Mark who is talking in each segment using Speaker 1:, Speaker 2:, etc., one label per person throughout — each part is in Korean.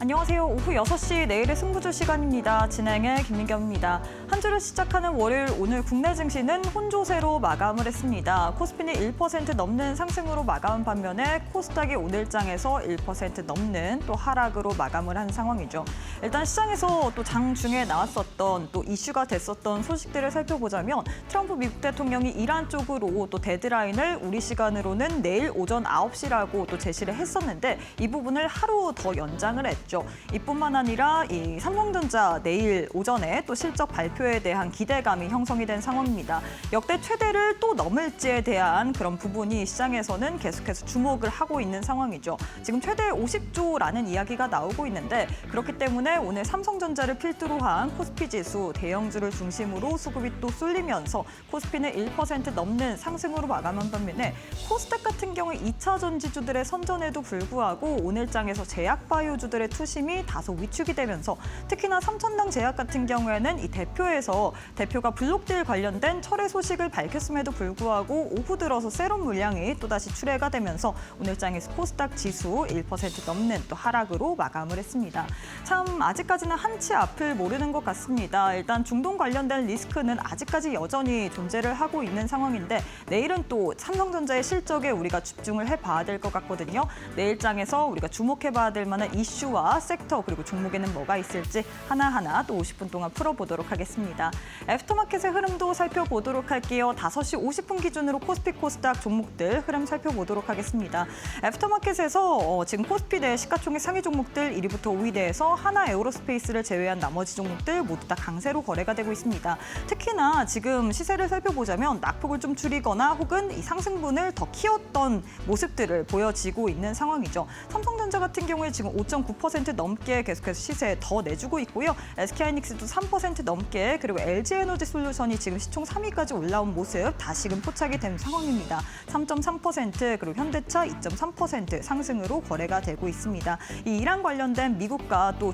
Speaker 1: 안녕하세요. 오후 6시 내일의 승부주 시간입니다. 진행의 김민경입니다. 한 주를 시작하는 월요일 오늘 국내 증시는 혼조세로 마감을 했습니다. 코스피는 1% 넘는 상승으로 마감한 반면에 코스닥이 오늘장에서 1% 넘는 또 하락으로 마감을 한 상황이죠. 일단 시장에서 또 장중에 나왔었던 또 이슈가 됐었던 소식들을 살펴보자면 트럼프 미국 대통령이 이란 쪽으로 또 데드라인을 우리 시간으로는 내일 오전 9시라고 또 제시를 했었는데 이 부분을 하루 더 연장을 했죠. 이뿐만 아니라 이 삼성전자 내일 오전에 또 실적 발표에 대한 기대감이 형성이 된 상황입니다. 역대 최대를 또 넘을지에 대한 그런 부분이 시장에서는 계속해서 주목을 하고 있는 상황이죠. 지금 최대 50조라는 이야기가 나오고 있는데 그렇기 때문에 오늘 삼성전자를 필두로 한 코스피 지수 대형주를 중심으로 수급이 또 쏠리면서 코스피는 1% 넘는 상승으로 마감한 반면에 코스닥 같은 경우 2차 전지주들의 선전에도 불구하고 오늘장에서 제약바이오주들의 투심이 다소 위축이 되면서 특히나 삼천당 제약 같은 경우에는 이 대표가 블록딜 관련된 철회 소식을 밝혔음에도 불구하고 오후 들어서 세럼 물량이 또다시 출회가 되면서 오늘장에서 코스닥 지수 1% 넘는 또 하락으로 마감을 했습니다. 참 아직까지는 한치 앞을 모르는 것 같습니다. 일단 중동 관련된 리스크는 아직까지 여전히 존재를 하고 있는 상황인데 내일은 또 삼성전자의 실적에 우리가 집중을 해봐야 될 것 같거든요. 내일장에서 우리가 주목해봐야 될 만한 이슈와 섹터 그리고 종목에는 뭐가 있을지 하나하나 또 50분 동안 풀어보도록 하겠습니다. 애프터마켓의 흐름도 살펴보도록 할게요. 5시 50분 기준으로 코스피 코스닥 종목들 흐름 살펴보도록 하겠습니다. 애프터마켓에서 지금 코스피 내 시가총액 상위 종목들 1위부터 5위 내에서 하나 에어로스페이스를 제외한 나머지 종목들 모두 다 강세로 거래가 되고 있습니다. 특히나 지금 시세를 살펴보자면 낙폭을 좀 줄이거나 혹은 이 상승분을 더 키웠던 모습들을 보여지고 있는 상황이죠. 삼성전자 같은 경우에 지금 5.9% 넘게 계속해서 시세 더 내주고 있고요. SK하이닉스도 3% 넘게 그리고 LG에너지솔루션이 지금 시총 3위까지 올라온 모습 다시금 포착이 된 상황입니다. 3.3% 그리고 현대차 2.3% 상승으로 거래가 되고 있습니다. 이 이란 관련된 미국과 또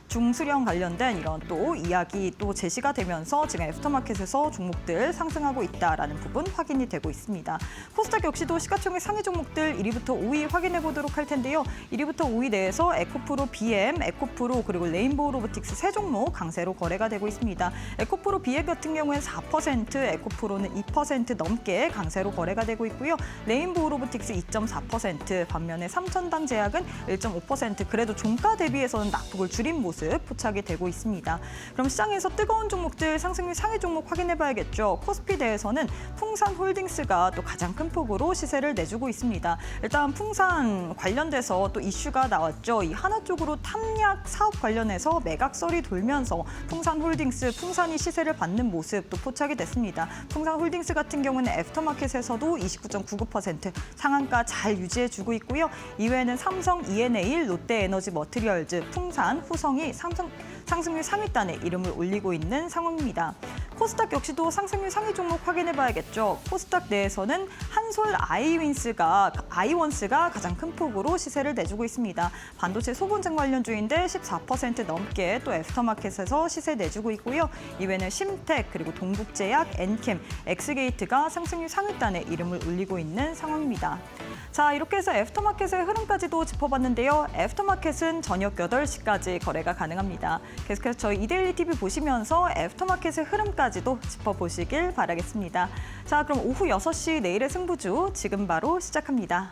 Speaker 1: 중수령 관련된 이런 또 이야기 또 제시가 되면서 지금 애프터마켓에서 종목들 상승하고 있다라는 부분 확인이 되고 있습니다. 코스닥 역시도 시가총액 상위 종목들 1위부터 5위 확인해 보도록 할 텐데요. 1위부터 5위 내에서 에코프로, BM, 에코프로 그리고 레인보우 로보틱스 세 종목 강세로 거래가 되고 있습니다. 에코프로, BM 같은 경우에는 4%, 에코프로는 2% 넘게 강세로 거래가 되고 있고요. 레인보우 로보틱스 2.4%, 반면에 삼천당 제약은 1.5% 그래도 종가 대비해서는 낙폭을 줄인 모습 포착이 되고 있습니다. 그럼 시장에서 뜨거운 종목들 상승률 상위 종목 확인해 봐야겠죠. 코스피 내에서는 풍산홀딩스가 또 가장 큰 폭으로 시세를 내주고 있습니다. 일단 풍산 관련돼서 또 이슈가 나왔죠. 이 하나 쪽으로 탐약 사업 관련해서 매각설이 돌면서 풍산홀딩스, 풍산이 시세를 받는 모습도 포착이 됐습니다. 풍산홀딩스 같은 경우는 애프터마켓에서도 29.99% 상한가 잘 유지해주고 있고요. 이외에는 삼성, E&A, 롯데에너지 머티리얼즈, 풍산, 후성이 상승률 상위단에 이름을 올리고 있는 상황입니다. 코스닥 역시도 상승률 상위 종목 확인해 봐야겠죠. 코스닥 내에서는 한솔 아이원스가 가장 큰 폭으로 시세를 내주고 있습니다. 반도체 소분쟁 관련주인데 14% 넘게 또 애프터마켓에서 시세 내주고 있고요. 이외에는 심텍 그리고 동국제약, 엔캠, 엑스게이트가 상승률 상위단에 이름을 올리고 있는 상황입니다. 자, 이렇게 해서 애프터마켓의 흐름까지도 짚어봤는데요. 애프터마켓은 저녁 8시까지 거래가 가능합니다. 계속해서 저희 이데일리 TV 보시면서 애프터마켓의 흐름까지도 짚어보시길 바라겠습니다. 자, 그럼 오후 6시 내일의 승부주 지금 바로 시작합니다.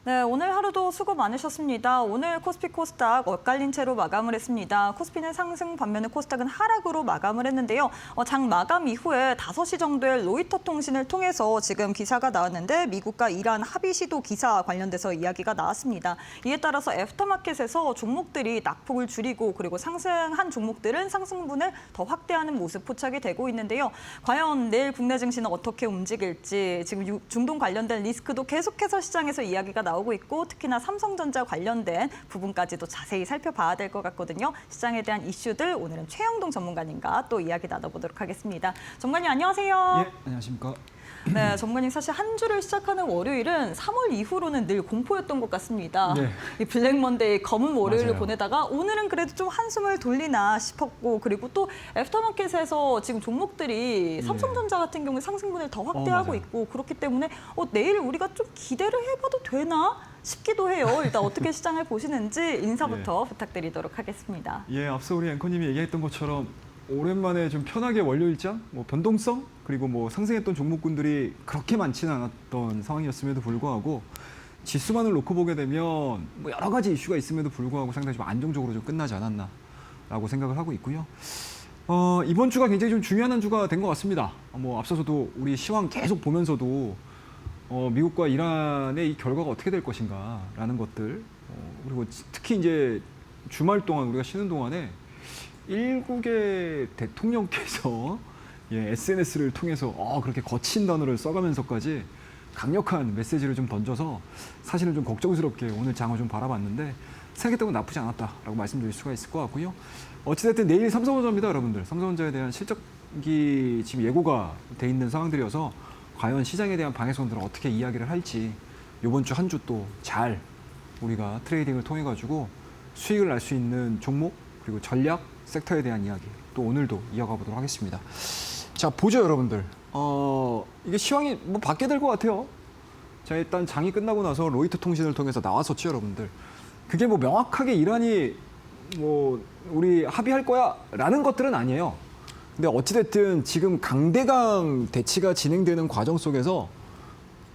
Speaker 1: 네, 오늘 하루도 수고 많으셨습니다. 오늘 코스피 코스닥 엇갈린 채로 마감을 했습니다. 코스피는 상승 반면에 코스닥은 하락으로 마감을 했는데요. 장 마감 이후에 5시 정도에 로이터 통신을 통해서 지금 기사가 나왔는데 미국과 이란 합의 시도 기사 관련돼서 이야기가 나왔습니다. 이에 따라서 애프터마켓에서 종목들이 낙폭을 줄이고 그리고 상승한 종목들은 상승분을 더 확대하는 모습 포착이 되고 있는데요. 과연 내일 국내 증시는 어떻게 움직일지 지금 중동 관련된 리스크도 계속해서 시장에서 이야기가 나오고 있고 특히나 삼성전자 관련된 부분까지도 자세히 살펴봐야 될 것 같거든요. 시장에 대한 이슈들 오늘은 최영동 전문가님과 또 이야기 나눠보도록 하겠습니다. 전문가님 안녕하세요.
Speaker 2: 예, 안녕하십니까.
Speaker 1: 네, 전문가님 사실 한 주를 시작하는 월요일은 3월 이후로는 늘 공포였던 것 같습니다.
Speaker 2: 네.
Speaker 1: 이 블랙 먼데이 검은 월요일을
Speaker 2: 맞아요.
Speaker 1: 보내다가 오늘은 그래도 좀 한숨을 돌리나 싶었고 그리고 또 애프터마켓에서 지금 종목들이 삼성전자 같은 경우에 상승분을 더 확대하고
Speaker 2: 맞아요.
Speaker 1: 있고 그렇기 때문에 내일 우리가 좀 기대를 해봐도 되나 싶기도 해요. 일단 어떻게 시장을 보시는지 인사부터 부탁드리도록 하겠습니다.
Speaker 2: 예, 앞서 우리 앵커님이 얘기했던 것처럼 오랜만에 좀 편하게 월요일장, 변동성 그리고 상승했던 종목군들이 그렇게 많지는 않았던 상황이었음에도 불구하고 지수만을 놓고 보게 되면 여러 가지 이슈가 있음에도 불구하고 상당히 좀 안정적으로 좀 끝나지 않았나라고 생각을 하고 있고요. 이번 주가 굉장히 좀 중요한 한 주가 된 것 같습니다. 앞서서도 우리 시황 계속 보면서도 미국과 이란의 이 결과가 어떻게 될 것인가라는 것들 그리고 특히 이제 주말 동안 우리가 쉬는 동안에 일국의 대통령께서 SNS를 통해서 그렇게 거친 단어를 써가면서까지 강력한 메시지를 좀 던져서 사실은 좀 걱정스럽게 오늘 장을 좀 바라봤는데 생각했던 건 나쁘지 않았다라고 말씀드릴 수가 있을 것 같고요. 어찌됐든 내일 삼성전자입니다, 여러분들. 삼성전자에 대한 실적이 지금 예고가 돼 있는 상황들이어서 과연 시장에 대한 방해선들을 어떻게 이야기를 할지 이번 주 한 주 또 잘 우리가 트레이딩을 통해 가지고 수익을 날 수 있는 종목 그리고 전략 섹터에 대한 이야기 또 오늘도 이어가 보도록 하겠습니다. 자, 보죠, 여러분들. 이게 시황이 받게 될 것 같아요. 자, 일단 장이 끝나고 나서 로이터 통신을 통해서 나왔었죠, 여러분들. 그게 명확하게 이란이 우리 합의할 거야라는 것들은 아니에요. 근데 어찌됐든 지금 강대강 대치가 진행되는 과정 속에서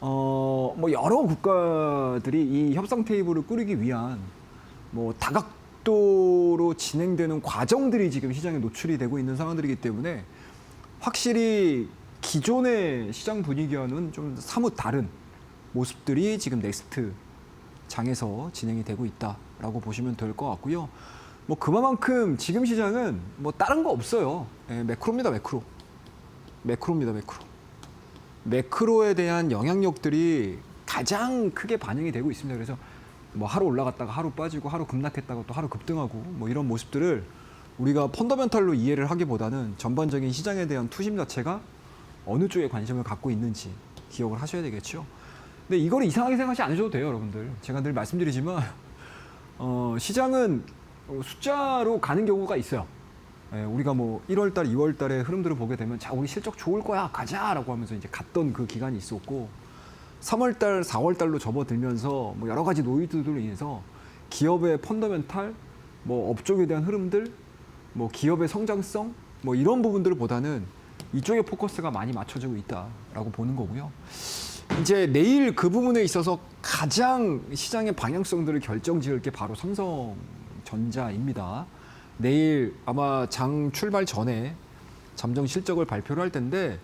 Speaker 2: 여러 국가들이 이 협상 테이블을 꾸리기 위한 다각도로 진행되는 과정들이 지금 시장에 노출이 되고 있는 상황들이기 때문에 확실히 기존의 시장 분위기와는 좀 사뭇 다른 모습들이 지금 넥스트 장에서 진행이 되고 있다라고 보시면 될 것 같고요. 그만큼 지금 시장은 다른 거 없어요. 매크로입니다, 매크로. 매크로입니다, 매크로. 매크로에 대한 영향력들이 가장 크게 반영이 되고 있습니다. 그래서 하루 올라갔다가 하루 빠지고 하루 급락했다가 또 하루 급등하고 이런 모습들을 우리가 펀더멘탈로 이해를 하기보다는 전반적인 시장에 대한 투심 자체가 어느 쪽에 관심을 갖고 있는지 기억을 하셔야 되겠죠. 근데 이걸 이상하게 생각하지 않으셔도 돼요, 여러분들. 제가 늘 말씀드리지만 시장은 숫자로 가는 경우가 있어요. 우리가 1월 달, 2월 달에 흐름들을 보게 되면 자, 우리 실적 좋을 거야, 가자라고 하면서 이제 갔던 그 기간이 있었고 3월 달, 4월 달로 접어들면서 여러 가지 노이즈들로 인해서 기업의 펀더멘탈, 업종에 대한 흐름들, 기업의 성장성, 이런 부분들보다는 이쪽에 포커스가 많이 맞춰지고 있다라고 보는 거고요. 이제 내일 그 부분에 있어서 가장 시장의 방향성들을 결정지을 게 바로 삼성전자입니다. 내일 아마 장 출발 전에 잠정 실적을 발표를 할 텐데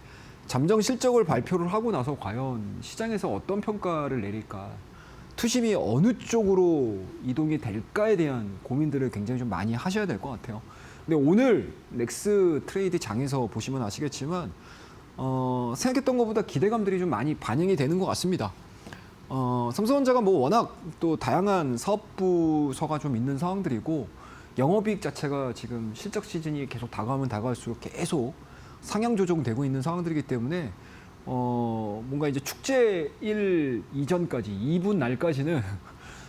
Speaker 2: 잠정 실적을 발표를 하고 나서 과연 시장에서 어떤 평가를 내릴까, 투심이 어느 쪽으로 이동이 될까에 대한 고민들을 굉장히 좀 많이 하셔야 될 것 같아요. 근데 오늘 넥스 트레이드 장에서 보시면 아시겠지만 생각했던 것보다 기대감들이 좀 많이 반영이 되는 것 같습니다. 삼성전자가 워낙 또 다양한 사업부서가 좀 있는 상황들이고 영업이익 자체가 지금 실적 시즌이 계속 다가오면 다가올수록 계속 상향 조정되고 있는 상황들이기 때문에 뭔가 이제 축제일 이전까지 2분 날까지는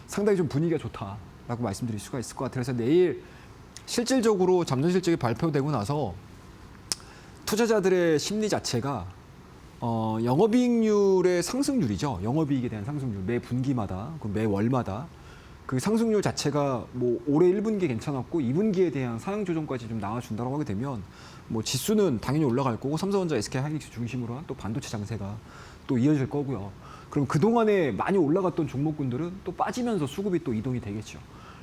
Speaker 2: 상당히 좀 분위기가 좋다라고 말씀드릴 수가 있을 것 같아요. 그래서 내일 실질적으로 잠정 실적이 발표되고 나서 투자자들의 심리 자체가 영업이익률의 상승률이죠. 영업이익에 대한 상승률 매 분기마다, 매 월마다 그 상승률 자체가 올해 1분기 괜찮았고 2분기에 대한 상향 조정까지 좀 나와준다고 하게 되면 지수는 당연히 올라갈 거고 삼성전자, SK 하이닉스 중심으로 한 또 반도체 장세가 또 이어질 거고요. 그럼 그동안에 많이 올라갔던 종목군들은 또 빠지면서 수급이 또 이동이 되겠죠.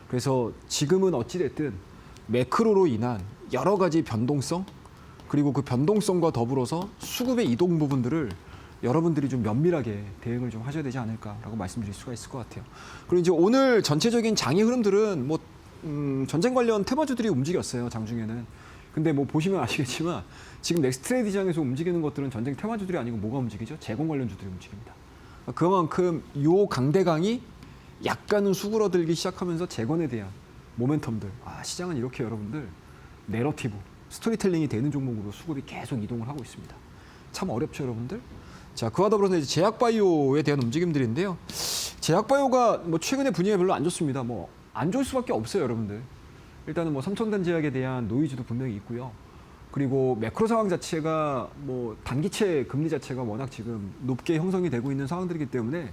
Speaker 2: 그래서 지금은 어찌됐든 매크로로 인한 여러 가지 변동성, 그리고 그 변동성과 더불어서 수급의 이동 부분들을 여러분들이 좀 면밀하게 대응을 좀 하셔야 되지 않을까라고 말씀드릴 수가 있을 것 같아요. 그리고 이제 오늘 전체적인 장의 흐름들은 뭐 전쟁 관련 테마주들이 움직였어요, 장중에는. 근데 뭐 보시면 아시겠지만 지금 넥스트레이드장에서 움직이는 것들은 전쟁 테마주들이 아니고 뭐가 움직이죠? 제공 관련주들이 움직입니다. 그만큼 요 강대강이 약간은 수그러들기 시작하면서 재건에 대한 모멘텀들. 시장은 이렇게 여러분들 내러티브, 스토리텔링이 되는 종목으로 수급이 계속 이동을 하고 있습니다. 참 어렵죠, 여러분들? 자, 그와 더불어서 이제 제약바이오에 대한 움직임들인데요. 제약바이오가 뭐 최근에 분위기가 별로 안 좋습니다. 뭐 안 좋을 수밖에 없어요, 여러분들. 일단은 뭐 삼천단 제약에 대한 노이즈도 분명히 있고요. 그리고 매크로 상황 자체가 뭐 단기채 금리 자체가 워낙 지금 높게 형성이 되고 있는 상황들이기 때문에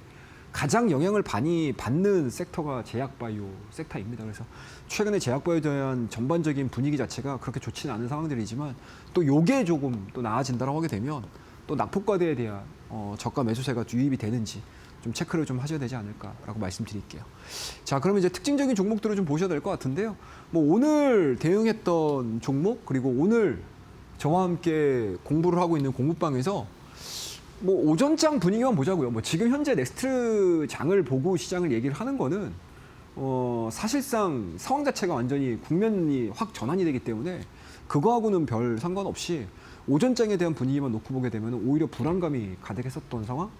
Speaker 2: 가장 영향을 많이 받는 섹터가 제약바이오 섹터입니다. 그래서 최근에 제약바이오에 대한 전반적인 분위기 자체가 그렇게 좋지는 않은 상황들이지만 또 요게 조금 또 나아진다고 하게 되면 또 낙폭과대에 대한 저가 매수세가 유입이 되는지 좀 체크를 좀 하셔야 되지 않을까라고 말씀드릴게요. 자, 그러면 이제 특징적인 종목들을 좀 보셔야 될 것 같은데요. 뭐 오늘 대응했던 종목, 그리고 오늘 저와 함께 공부를 하고 있는 공부방에서 뭐 오전장 분위기만 보자고요. 뭐 지금 현재 넥스트 장을 보고 시장을 얘기를 하는 거는 사실상 상황 자체가 완전히 국면이 확 전환이 되기 때문에 그거하고는 별 상관없이 오전장에 대한 분위기만 놓고 보게 되면 오히려 불안감이 가득했었던 상황,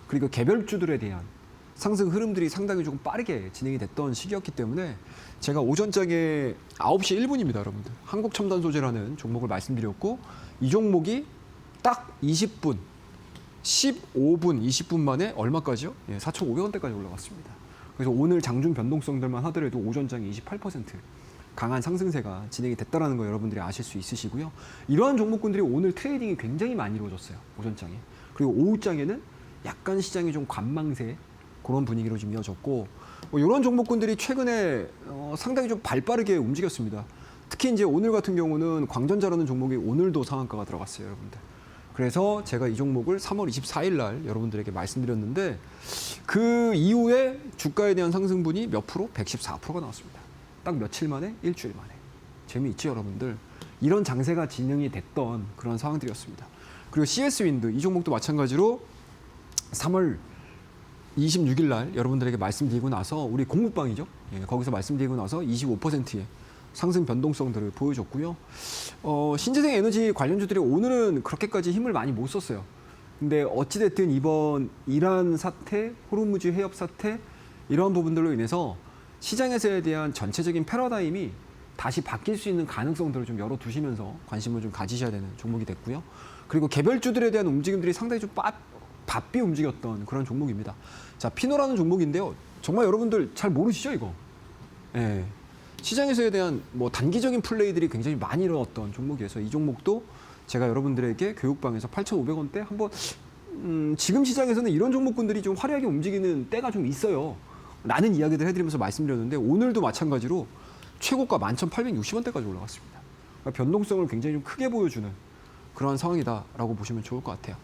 Speaker 2: 그리고 개별주들에 대한 상승 흐름들이 상당히 조금 빠르게 진행이 됐던 시기였기 때문에 제가 오전장에 9시 1분입니다, 여러분들. 한국첨단소재라는 종목을 말씀드렸고 이 종목이 딱 20분, 15분, 20분 만에 얼마까지요? 4,500원대까지 올라갔습니다. 그래서 오늘 장중 변동성들만 하더라도 오전장에 28% 강한 상승세가 진행이 됐다는 거 여러분들이 아실 수 있으시고요. 이러한 종목군들이 오늘 트레이딩이 굉장히 많이 이루어졌어요, 오전장에. 그리고 오후장에는 약간 시장이 좀 관망세 그런 분위기로 좀 이어졌고 뭐 이런 종목군들이 최근에 상당히 좀 발빠르게 움직였습니다. 특히 이제 오늘 같은 경우는 광전자라는 종목이 오늘도 상한가가 들어갔어요, 여러분들. 그래서 제가 이 종목을 3월 24일 날 여러분들에게 말씀드렸는데 그 이후에 주가에 대한 상승분이 몇 프로? 114%가 나왔습니다. 딱 며칠 만에? 일주일 만에. 재미있죠, 여러분들? 이런 장세가 진행이 됐던 그런 상황들이었습니다. 그리고 CS윈드 이 종목도 마찬가지로 3월 26일 날 여러분들에게 말씀드리고 나서 우리 공부방이죠. 거기서 말씀드리고 나서 25%의 상승 변동성들을 보여줬고요. 신재생 에너지 관련주들이 오늘은 그렇게까지 힘을 많이 못 썼어요. 근데 어찌됐든 이번 이란 사태, 호르무즈 해협 사태 이런 부분들로 인해서 시장에서에 대한 전체적인 패러다임이 다시 바뀔 수 있는 가능성들을 좀 열어두시면서 관심을 좀 가지셔야 되는 종목이 됐고요. 그리고 개별주들에 대한 움직임들이 상당히 좀 바삐 움직였던 그런 종목입니다. 자, 피노라는 종목인데요. 정말 여러분들 잘 모르시죠, 이거? 예. 시장에서에 대한 뭐 단기적인 플레이들이 굉장히 많이 일어났던 종목이어서 이 종목도 제가 여러분들에게 교육방에서 8,500원대 한번 지금 시장에서는 이런 종목군들이 좀 화려하게 움직이는 때가 좀 있어요. 라는 이야기들 해드리면서 말씀드렸는데 오늘도 마찬가지로 최고가 11,860원대까지 올라갔습니다. 그러니까 변동성을 굉장히 좀 크게 보여주는 그러한 상황이다라고 보시면 좋을 것 같아요.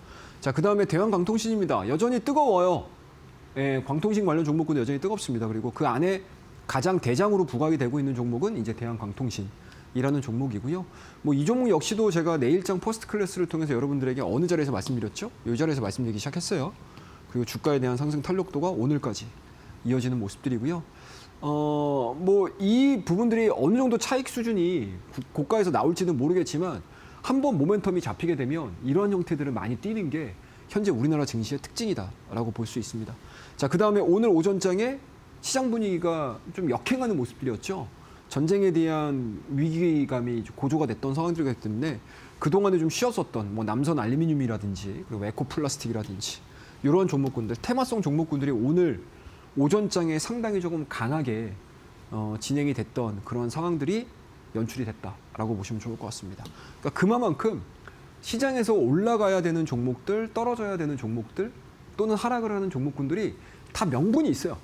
Speaker 2: 자, 그 다음에 대한광통신입니다. 여전히 뜨거워요. 광통신 관련 종목군도 여전히 뜨겁습니다. 그리고 그 안에 가장 대장으로 부각이 되고 있는 종목은 이제 대한광통신이라는 종목이고요. 뭐 이 종목 역시도 제가 내일장 퍼스트 클래스를 통해서 여러분들에게 어느 자리에서 말씀드렸죠? 이 자리에서 말씀드리기 시작했어요. 그리고 주가에 대한 상승 탄력도가 오늘까지 이어지는 모습들이고요. 뭐 이 부분들이 어느 정도 차익 수준이 고가에서 나올지는 모르겠지만 한번 모멘텀이 잡히게 되면 이러한 형태들을 많이 띄는 게 현재 우리나라 증시의 특징이다라고 볼 수 있습니다. 자, 그 다음에 오늘 오전장에 시장 분위기가 좀 역행하는 모습들이었죠. 전쟁에 대한 위기감이 고조가 됐던 상황들이기 때문에 그동안에 좀 쉬었었던 뭐 남선 알루미늄이라든지 그리고 에코플라스틱이라든지 이런 종목군들, 테마성 종목군들이 오늘 오전장에 상당히 조금 강하게 진행이 됐던 그런 상황들이 연출이 됐다라고 보시면 좋을 것 같습니다. 그러니까 그만큼 시장에서 올라가야 되는 종목들, 떨어져야 되는 종목들 또는 하락을 하는 종목군들이 다 명분이 있어요.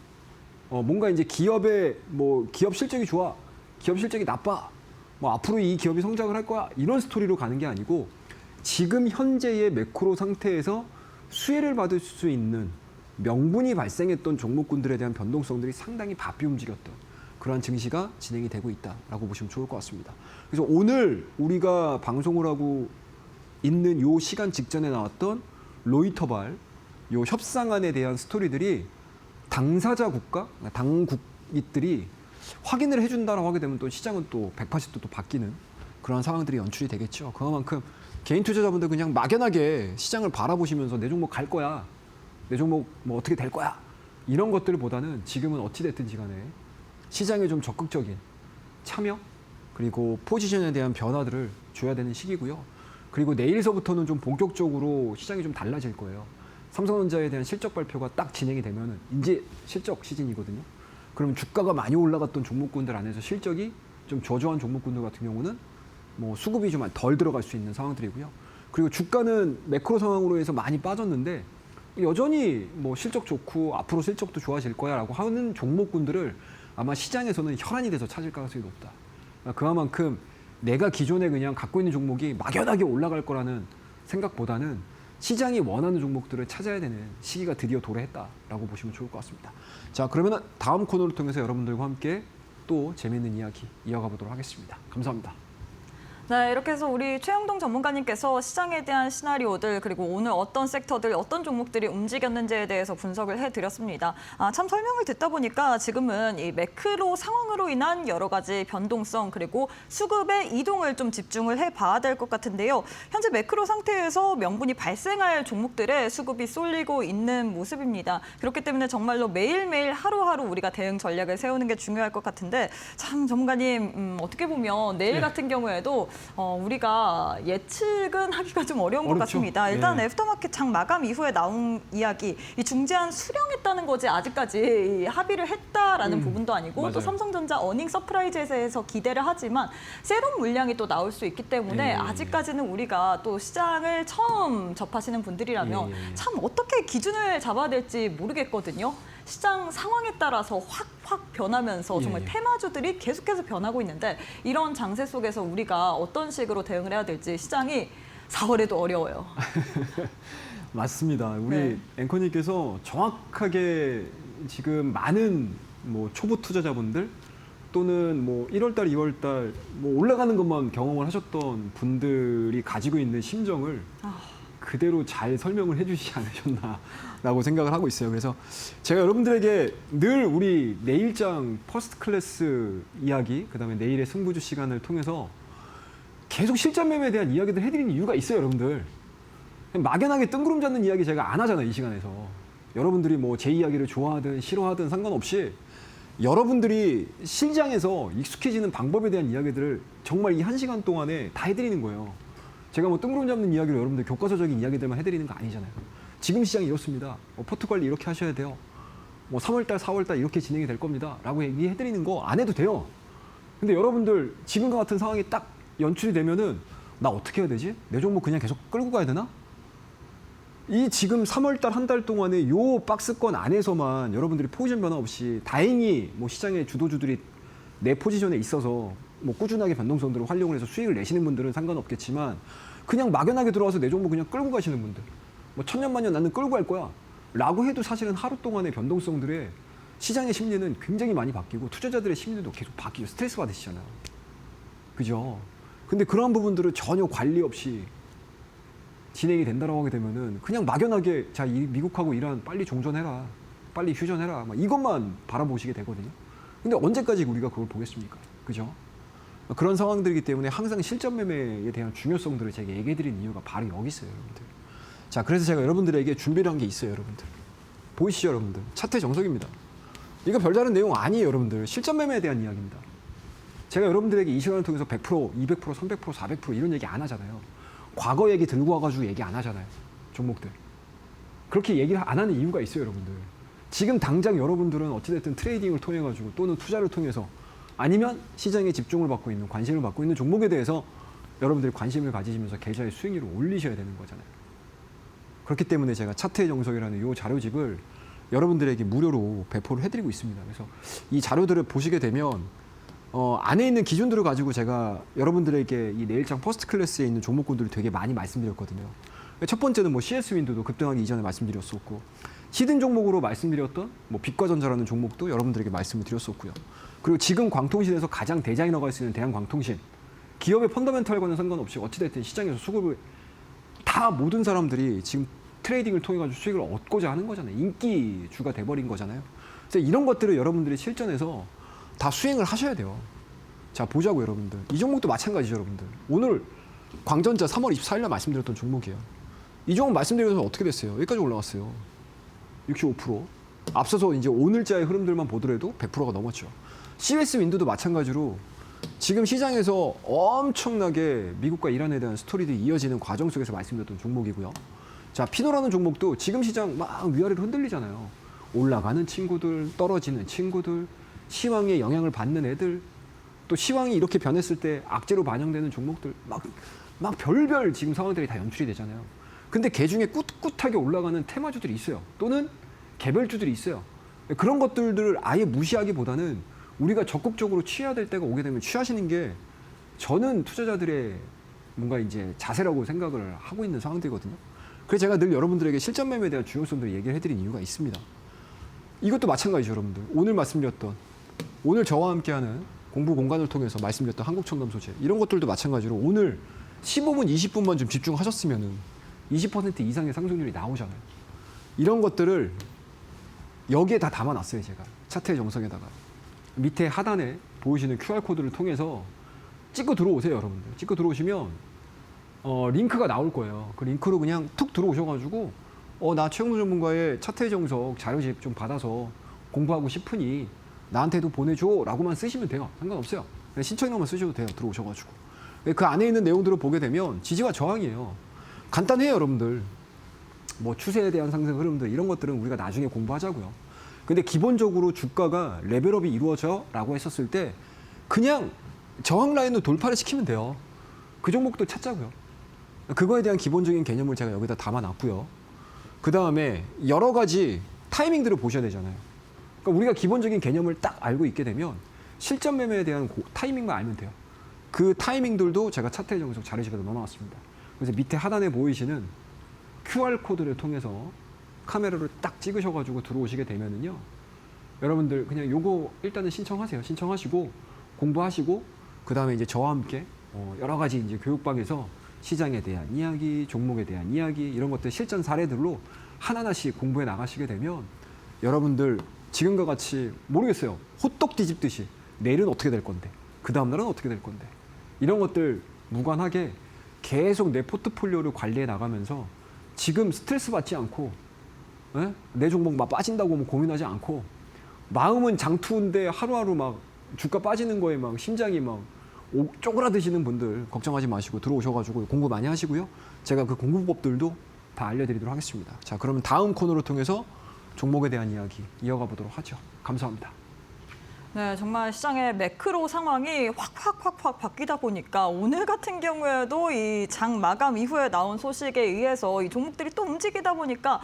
Speaker 2: 뭔가 이제 기업의 뭐 기업 실적이 좋아, 기업 실적이 나빠, 뭐 앞으로 이 기업이 성장을 할 거야 이런 스토리로 가는 게 아니고 지금 현재의 매크로 상태에서 수혜를 받을 수 있는 명분이 발생했던 종목군들에 대한 변동성들이 상당히 바삐 움직였던 그러한 증시가 진행이 되고 있다라고 보시면 좋을 것 같습니다. 그래서 오늘 우리가 방송을 하고 있는 요 시간 직전에 나왔던 로이터발 요 협상안에 대한 스토리들이 당사자 국가, 당국들이 확인을 해준다라고 하게 되면 또 시장은 또 180도 또 바뀌는 그런 상황들이 연출이 되겠죠. 그만큼 개인 투자자분들 그냥 막연하게 시장을 바라보시면서 내 종목 갈 거야, 내 종목 뭐 어떻게 될 거야 이런 것들보다는 지금은 어찌 됐든지 간에 시장에 좀 적극적인 참여 그리고 포지션에 대한 변화들을 줘야 되는 시기고요. 그리고 내일서부터는 좀 본격적으로 시장이 좀 달라질 거예요. 삼성전자에 대한 실적 발표가 딱 진행이 되면 이제 실적 시즌이거든요. 그러면 주가가 많이 올라갔던 종목군들 안에서 실적이 좀 저조한 종목군들 같은 경우는 뭐 수급이 좀 덜 들어갈 수 있는 상황들이고요. 그리고 주가는 매크로 상황으로 해서 많이 빠졌는데 여전히 뭐 실적 좋고 앞으로 실적도 좋아질 거야라고 하는 종목군들을 아마 시장에서는 혈안이 돼서 찾을 가능성이 높다. 그만큼 내가 기존에 그냥 갖고 있는 종목이 막연하게 올라갈 거라는 생각보다는 시장이 원하는 종목들을 찾아야 되는 시기가 드디어 도래했다라고 보시면 좋을 것 같습니다. 자, 그러면 다음 코너를 통해서 여러분들과 함께 또 재미있는 이야기 이어가 보도록 하겠습니다. 감사합니다.
Speaker 1: 네, 이렇게 해서 우리 최영동 전문가님께서 시장에 대한 시나리오들 그리고 오늘 어떤 섹터들, 어떤 종목들이 움직였는지에 대해서 분석을 해드렸습니다. 참 설명을 듣다 보니까 지금은 이 매크로 상황으로 인한 여러 가지 변동성 그리고 수급의 이동을 좀 집중을 해봐야 될 것 같은데요. 현재 매크로 상태에서 명분이 발생할 종목들의 수급이 쏠리고 있는 모습입니다. 그렇기 때문에 정말로 매일매일 하루하루 우리가 대응 전략을 세우는 게 중요할 것 같은데 참 전문가님 어떻게 보면 내일 같은 경우에도 우리가 예측은 하기가 좀 어려운 것
Speaker 2: 어렵죠.
Speaker 1: 같습니다. 일단
Speaker 2: 예.
Speaker 1: 애프터마켓 장 마감 이후에 나온 이야기, 이 중재안 수령했다는 거지 아직까지 이 합의를 했다라는 부분도 아니고
Speaker 2: 맞아요.
Speaker 1: 또 삼성전자 어닝 서프라이즈에 대해서 기대를 하지만 새로운 물량이 또 나올 수 있기 때문에
Speaker 2: 예.
Speaker 1: 아직까지는 우리가 또 시장을 처음 접하시는 분들이라면
Speaker 2: 예.
Speaker 1: 참 어떻게 기준을 잡아야 될지 모르겠거든요. 시장 상황에 따라서 확 변하면서 정말
Speaker 2: 예.
Speaker 1: 테마주들이 계속해서 변하고 있는데 이런 장세 속에서 우리가 어떤 식으로 대응을 해야 될지 시장이 4월에도 어려워요.
Speaker 2: 맞습니다. 우리
Speaker 1: 네.
Speaker 2: 앵커님께서 정확하게 지금 많은 뭐 초보 투자자분들 또는 뭐 1월달, 2월달 뭐 올라가는 것만 경험을 하셨던 분들이 가지고 있는 심정을 그대로 잘 설명을 해주시지 않으셨나라고 생각을 하고 있어요. 그래서 제가 여러분들에게 늘 우리 내일장 퍼스트 클래스 이야기, 그다음에 내일의 승부주 시간을 통해서 계속 실전 매매에 대한 이야기들 해드리는 이유가 있어요, 여러분들. 막연하게 뜬구름 잡는 이야기 제가 안 하잖아요, 이 시간에서. 여러분들이 뭐 제 이야기를 좋아하든 싫어하든 상관없이 여러분들이 시장에서 익숙해지는 방법에 대한 이야기들을 정말 이 1시간 동안에 다 해드리는 거예요. 제가 뭐 뜬구름 잡는 이야기를 여러분들 교과서적인 이야기들만 해드리는 거 아니잖아요. 지금 시장이 이렇습니다. 포트 관리 이렇게 하셔야 돼요. 뭐 3월달, 4월달 이렇게 진행이 될 겁니다. 라고 얘기해드리는 거 안 해도 돼요. 근데 여러분들 지금과 같은 상황이 딱 연출이 되면은 나 어떻게 해야 되지? 내 종목 그냥 계속 끌고 가야 되나? 이 지금 3월달 한 달 동안에 요 박스권 안에서만 여러분들이 포지션 변화 없이 다행히 뭐 시장의 주도주들이 내 포지션에 있어서 뭐 꾸준하게 변동성들을 활용을 해서 수익을 내시는 분들은 상관없겠지만 그냥 막연하게 들어와서 내 종목 그냥 끌고 가시는 분들 뭐 천년만년 나는 끌고 갈 거야 라고 해도 사실은 하루 동안의 변동성들에 시장의 심리는 굉장히 많이 바뀌고 투자자들의 심리도 계속 바뀌죠. 스트레스 받으시잖아요. 그죠? 근데 그러한 부분들을 전혀 관리 없이 진행이 된다고 하게 되면은 그냥 막연하게 자, 미국하고 이란 빨리 종전해라. 빨리 휴전해라. 막 이것만 바라보시게 되거든요. 근데 언제까지 우리가 그걸 보겠습니까? 그죠? 그런 상황들이기 때문에 항상 실전 매매에 대한 중요성들을 제가 얘기해 드린 이유가 바로 여기 있어요, 여러분들. 자, 그래서 제가 여러분들에게 준비를 한 게 있어요, 여러분들. 보이시죠, 여러분들? 차트 정석입니다. 이거 별다른 내용 아니에요, 여러분들. 실전 매매에 대한 이야기입니다. 제가 여러분들에게 이 시간을 통해서 100%, 200%, 300%, 400% 이런 얘기 안 하잖아요. 과거 얘기 들고 와가지고 얘기 안 하잖아요. 종목들. 그렇게 얘기를 안 하는 이유가 있어요, 여러분들. 지금 당장 여러분들은 어찌됐든 트레이딩을 통해가지고 또는 투자를 통해서 아니면 시장에 집중을 받고 있는, 관심을 받고 있는 종목에 대해서 여러분들이 관심을 가지시면서 계좌의 수익률을 올리셔야 되는 거잖아요. 그렇기 때문에 제가 차트의 정석이라는 이 자료집을 여러분들에게 무료로 배포를 해드리고 있습니다. 그래서 이 자료들을 보시게 되면 안에 있는 기준들을 가지고 제가 여러분들에게 이 내일장 퍼스트 클래스에 있는 종목군들을 되게 많이 말씀드렸거든요. 첫 번째는 뭐 CS 윈도도 급등하기 이전에 말씀드렸었고 히든 종목으로 말씀드렸던 뭐 빛과전자라는 종목도 여러분들에게 말씀을 드렸었고요. 그리고 지금 광통신에서 가장 대자인허가 있는 대한광통신, 기업의 펀더멘털과는 상관없이 어찌됐든 시장에서 수급을 다 모든 사람들이 지금 트레이딩을 통해 가지고 수익을 얻고자 하는 거잖아요. 인기주가 돼버린 거잖아요. 그래서 이런 것들을 여러분들이 실전에서 다 수행을 하셔야 돼요. 자, 보자고 여러분들. 이 종목도 마찬가지죠, 여러분들. 오늘 광전자 3월 24일 날 말씀드렸던 종목이에요. 이 종목 말씀드려서 어떻게 됐어요? 여기까지 올라왔어요. 65%. 앞서서 이제 오늘자의 흐름들만 보더라도 100%가 넘었죠. CS 윈드도 마찬가지로 지금 시장에서 엄청나게 미국과 이란에 대한 스토리들이 이어지는 과정 속에서 말씀드렸던 종목이고요. 자, 피노라는 종목도 지금 시장 막 위아래로 흔들리잖아요. 올라가는 친구들, 떨어지는 친구들, 시황에 영향을 받는 애들, 또 시황이 이렇게 변했을 때 악재로 반영되는 종목들, 막 별별 지금 상황들이 다 연출이 되잖아요. 근데 그 중에 꿋꿋하게 올라가는 테마주들이 있어요. 또는 개별주들이 있어요. 그런 것들을 아예 무시하기보다는 우리가 적극적으로 취해야 될 때가 오게 되면 취하시는 게 저는 투자자들의 뭔가 이제 자세라고 생각을 하고 있는 상황들이거든요. 그래서 제가 늘 여러분들에게 실전 매매에 대한 중요성들을 얘기를 해드린 이유가 있습니다. 이것도 마찬가지죠, 여러분들. 오늘 말씀드렸던, 오늘 저와 함께하는 공부 공간을 통해서 말씀드렸던 한국청담 소재, 이런 것들도 마찬가지로 오늘 15분, 20분만 좀 집중하셨으면은 20% 이상의 상승률이 나오잖아요. 이런 것들을 여기에 다 담아놨어요, 제가. 차트의 정석에다가. 밑에 하단에 보이시는 QR코드를 통해서 찍고 들어오세요, 여러분들. 찍고 들어오시면 링크가 나올 거예요. 그 링크로 그냥 툭 들어오셔가지고 나 최영무 전문가의 차트의 정석 자료집 좀 받아서 공부하고 싶으니 나한테도 보내줘 라고만 쓰시면 돼요. 상관없어요. 그냥 신청료만 쓰셔도 돼요. 들어오셔가지고. 그 안에 있는 내용들을 보게 되면 지지와 저항이에요. 간단해요, 여러분들. 뭐 추세에 대한 상승 흐름들 이런 것들은 우리가 나중에 공부하자고요. 근데 기본적으로 주가가 레벨업이 이루어져라고 했었을 때 그냥 저항 라인으로 돌파를 시키면 돼요. 그 종목도 찾자고요. 그거에 대한 기본적인 개념을 제가 여기다 담아놨고요. 그 다음에 여러 가지 타이밍들을 보셔야 되잖아요. 그러니까 우리가 기본적인 개념을 딱 알고 있게 되면 실전 매매에 대한 타이밍만 알면 돼요. 그 타이밍들도 제가 차트의 정석 자료집에다 넣어놨습니다. 그래서 밑에 하단에 보이시는 QR코드를 통해서 카메라를 딱 찍으셔가지고 들어오시게 되면은요, 여러분들 그냥 요거 일단은 신청하세요. 신청하시고 공부하시고 그 다음에 이제 저와 함께 여러 가지 이제 교육방에서 시장에 대한 이야기, 종목에 대한 이야기 이런 것들 실전 사례들로 하나하나씩 공부해 나가시게 되면 여러분들 지금과 같이 모르겠어요. 호떡 뒤집듯이 내일은 어떻게 될 건데, 그 다음 날은 어떻게 될 건데 이런 것들 무관하게 계속 내 포트폴리오를 관리해 나가면서 지금 스트레스 받지 않고 내 종목 막 빠진다고 뭐 고민하지 않고 마음은 장투인데 하루하루 막 주가 빠지는 거에 막 심장이 막 쪼그라드시는 분들 걱정하지 마시고 들어오셔가지고 공부 많이 하시고요. 제가 그 공부법들도 다 알려드리도록 하겠습니다. 자, 그러면 다음 코너를 통해서 종목에 대한 이야기 이어가 보도록 하죠. 감사합니다.
Speaker 1: 네, 정말 시장의 매크로 상황이 확 바뀌다 보니까 오늘 같은 경우에도 이 장 마감 이후에 나온 소식에 의해서 이 종목들이 또 움직이다 보니까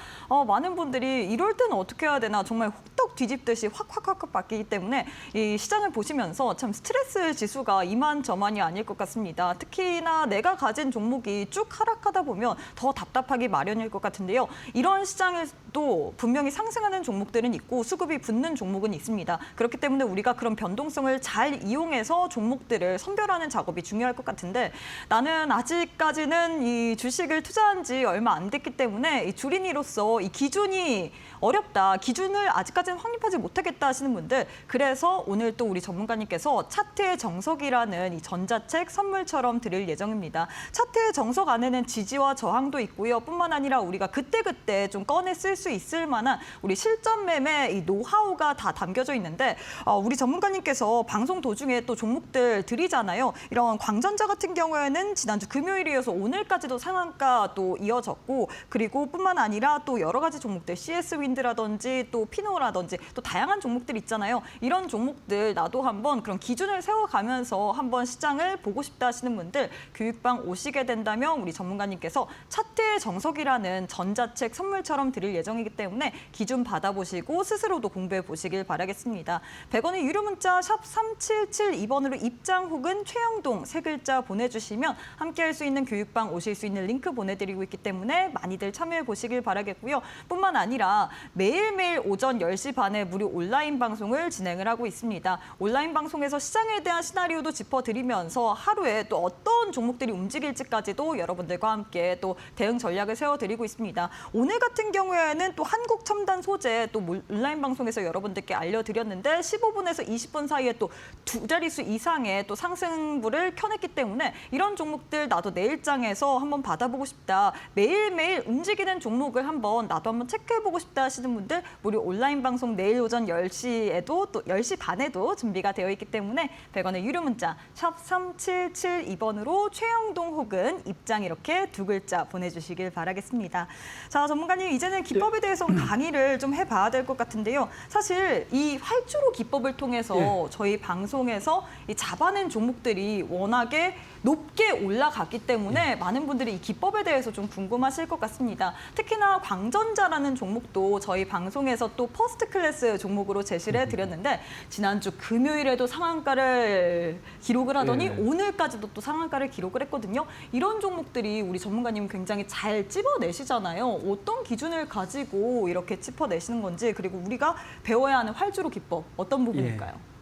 Speaker 1: 많은 분들이 이럴 때는 어떻게 해야 되나 정말 호떡 뒤집듯이 확 바뀌기 때문에 이 시장을 보시면서 참 스트레스 지수가 이만저만이 아닐 것 같습니다. 특히나 내가 가진 종목이 쭉 하락하다 보면 더 답답하기 마련일 것 같은데요. 이런 시장에도 분명히 상승하는 종목들은 있고 수급이 붙는 종목은 있습니다. 그렇기 때문에 우리가 그런 변동성을 잘 이용해서 종목들을 선별하는 작업이 중요할 것 같은데 나는 아직까지는 이 주식을 투자한 지 얼마 안 됐기 때문에 이 주린이로서 이 기준이 어렵다. 기준을 아직까지는 확립하지 못하겠다 하시는 분들 그래서 오늘 또 우리 전문가님께서 차트의 정석이라는 이 전자책 선물처럼 드릴 예정입니다. 차트의 정석 안에는 지지와 저항도 있고요. 뿐만 아니라 우리가 그때그때 좀 꺼내 쓸 수 있을 만한 우리 실전 매매 이 노하우가 다 담겨져 있는데 우리 전문가님께서 방송 도중에 또 종목들 드리잖아요. 이런 광전자 같은 경우에는 지난주 금요일이어서 오늘까지도 상한가 또 이어졌고 그리고 뿐만 아니라 또 여러 가지 종목들 CS 윈드라든지 또 피노라든지 또 다양한 종목들 있잖아요. 이런 종목들 나도 한번 그런 기준을 세워가면서 한번 시장을 보고 싶다 하시는 분들 교육방 오시게 된다면 우리 전문가님께서 차트의 정석이라는 전자책 선물처럼 드릴 예정입니다. 예정이기 때문에 기준 받아보시고 스스로도 공부해 보시길 바라겠습니다. 100원의 유료 문자 샵 3772번으로 입장 혹은 최영동 세 글자 보내주시면 함께할 수 있는 교육방 오실 수 있는 링크 보내드리고 있기 때문에 많이들 참여해 보시길 바라겠고요. 뿐만 아니라 매일매일 오전 10시 반에 무료 온라인 방송을 진행을 하고 있습니다. 온라인 방송에서 시장에 대한 시나리오도 짚어드리면서 하루에 또 어떤 종목들이 움직일지까지도 여러분들과 함께 또 대응 전략을 세워드리고 있습니다. 오늘 같은 경우에는 또 한국 첨단 소재 또 온라인 방송에서 여러분들께 알려드렸는데 15분에서 20분 사이에 또 두 자릿수 이상의 또 상승부를 켜냈기 때문에 이런 종목들 나도 내일장에서 한번 받아보고 싶다. 매일매일 움직이는 종목을 나도 한번 체크해보고 싶다 하시는 분들 무료 온라인 방송 내일 오전 10시에도 또 10시 반에도 준비가 되어 있기 때문에 100원의 유료 문자 샵 3772번으로 최영동 혹은 입장 이렇게 두 글자 보내주시길 바라겠습니다. 자, 전문가님 이제는 기법에 대해서 강의를 좀 해봐야 될 것 같은데요. 사실 이 활주로 기법을 통해서 저희 방송에서 이 잡아낸 종목들이 워낙에 높게 올라갔기 때문에 많은 분들이 이 기법에 대해서 좀 궁금하실 것 같습니다. 특히나 광전자라는 종목도 저희 방송에서 또 퍼스트 클래스 종목으로 제시를 해드렸는데 지난주 금요일에도 상한가를 기록을 하더니 오늘까지도 또 상한가를 기록을 했거든요. 이런 종목들이 우리 전문가님 굉장히 잘 찝어내시잖아요. 어떤 기준을 가지고 이렇게 짚어내시는 건지 그리고 우리가 배워야 하는 활주로 기법 어떤 부분일까요?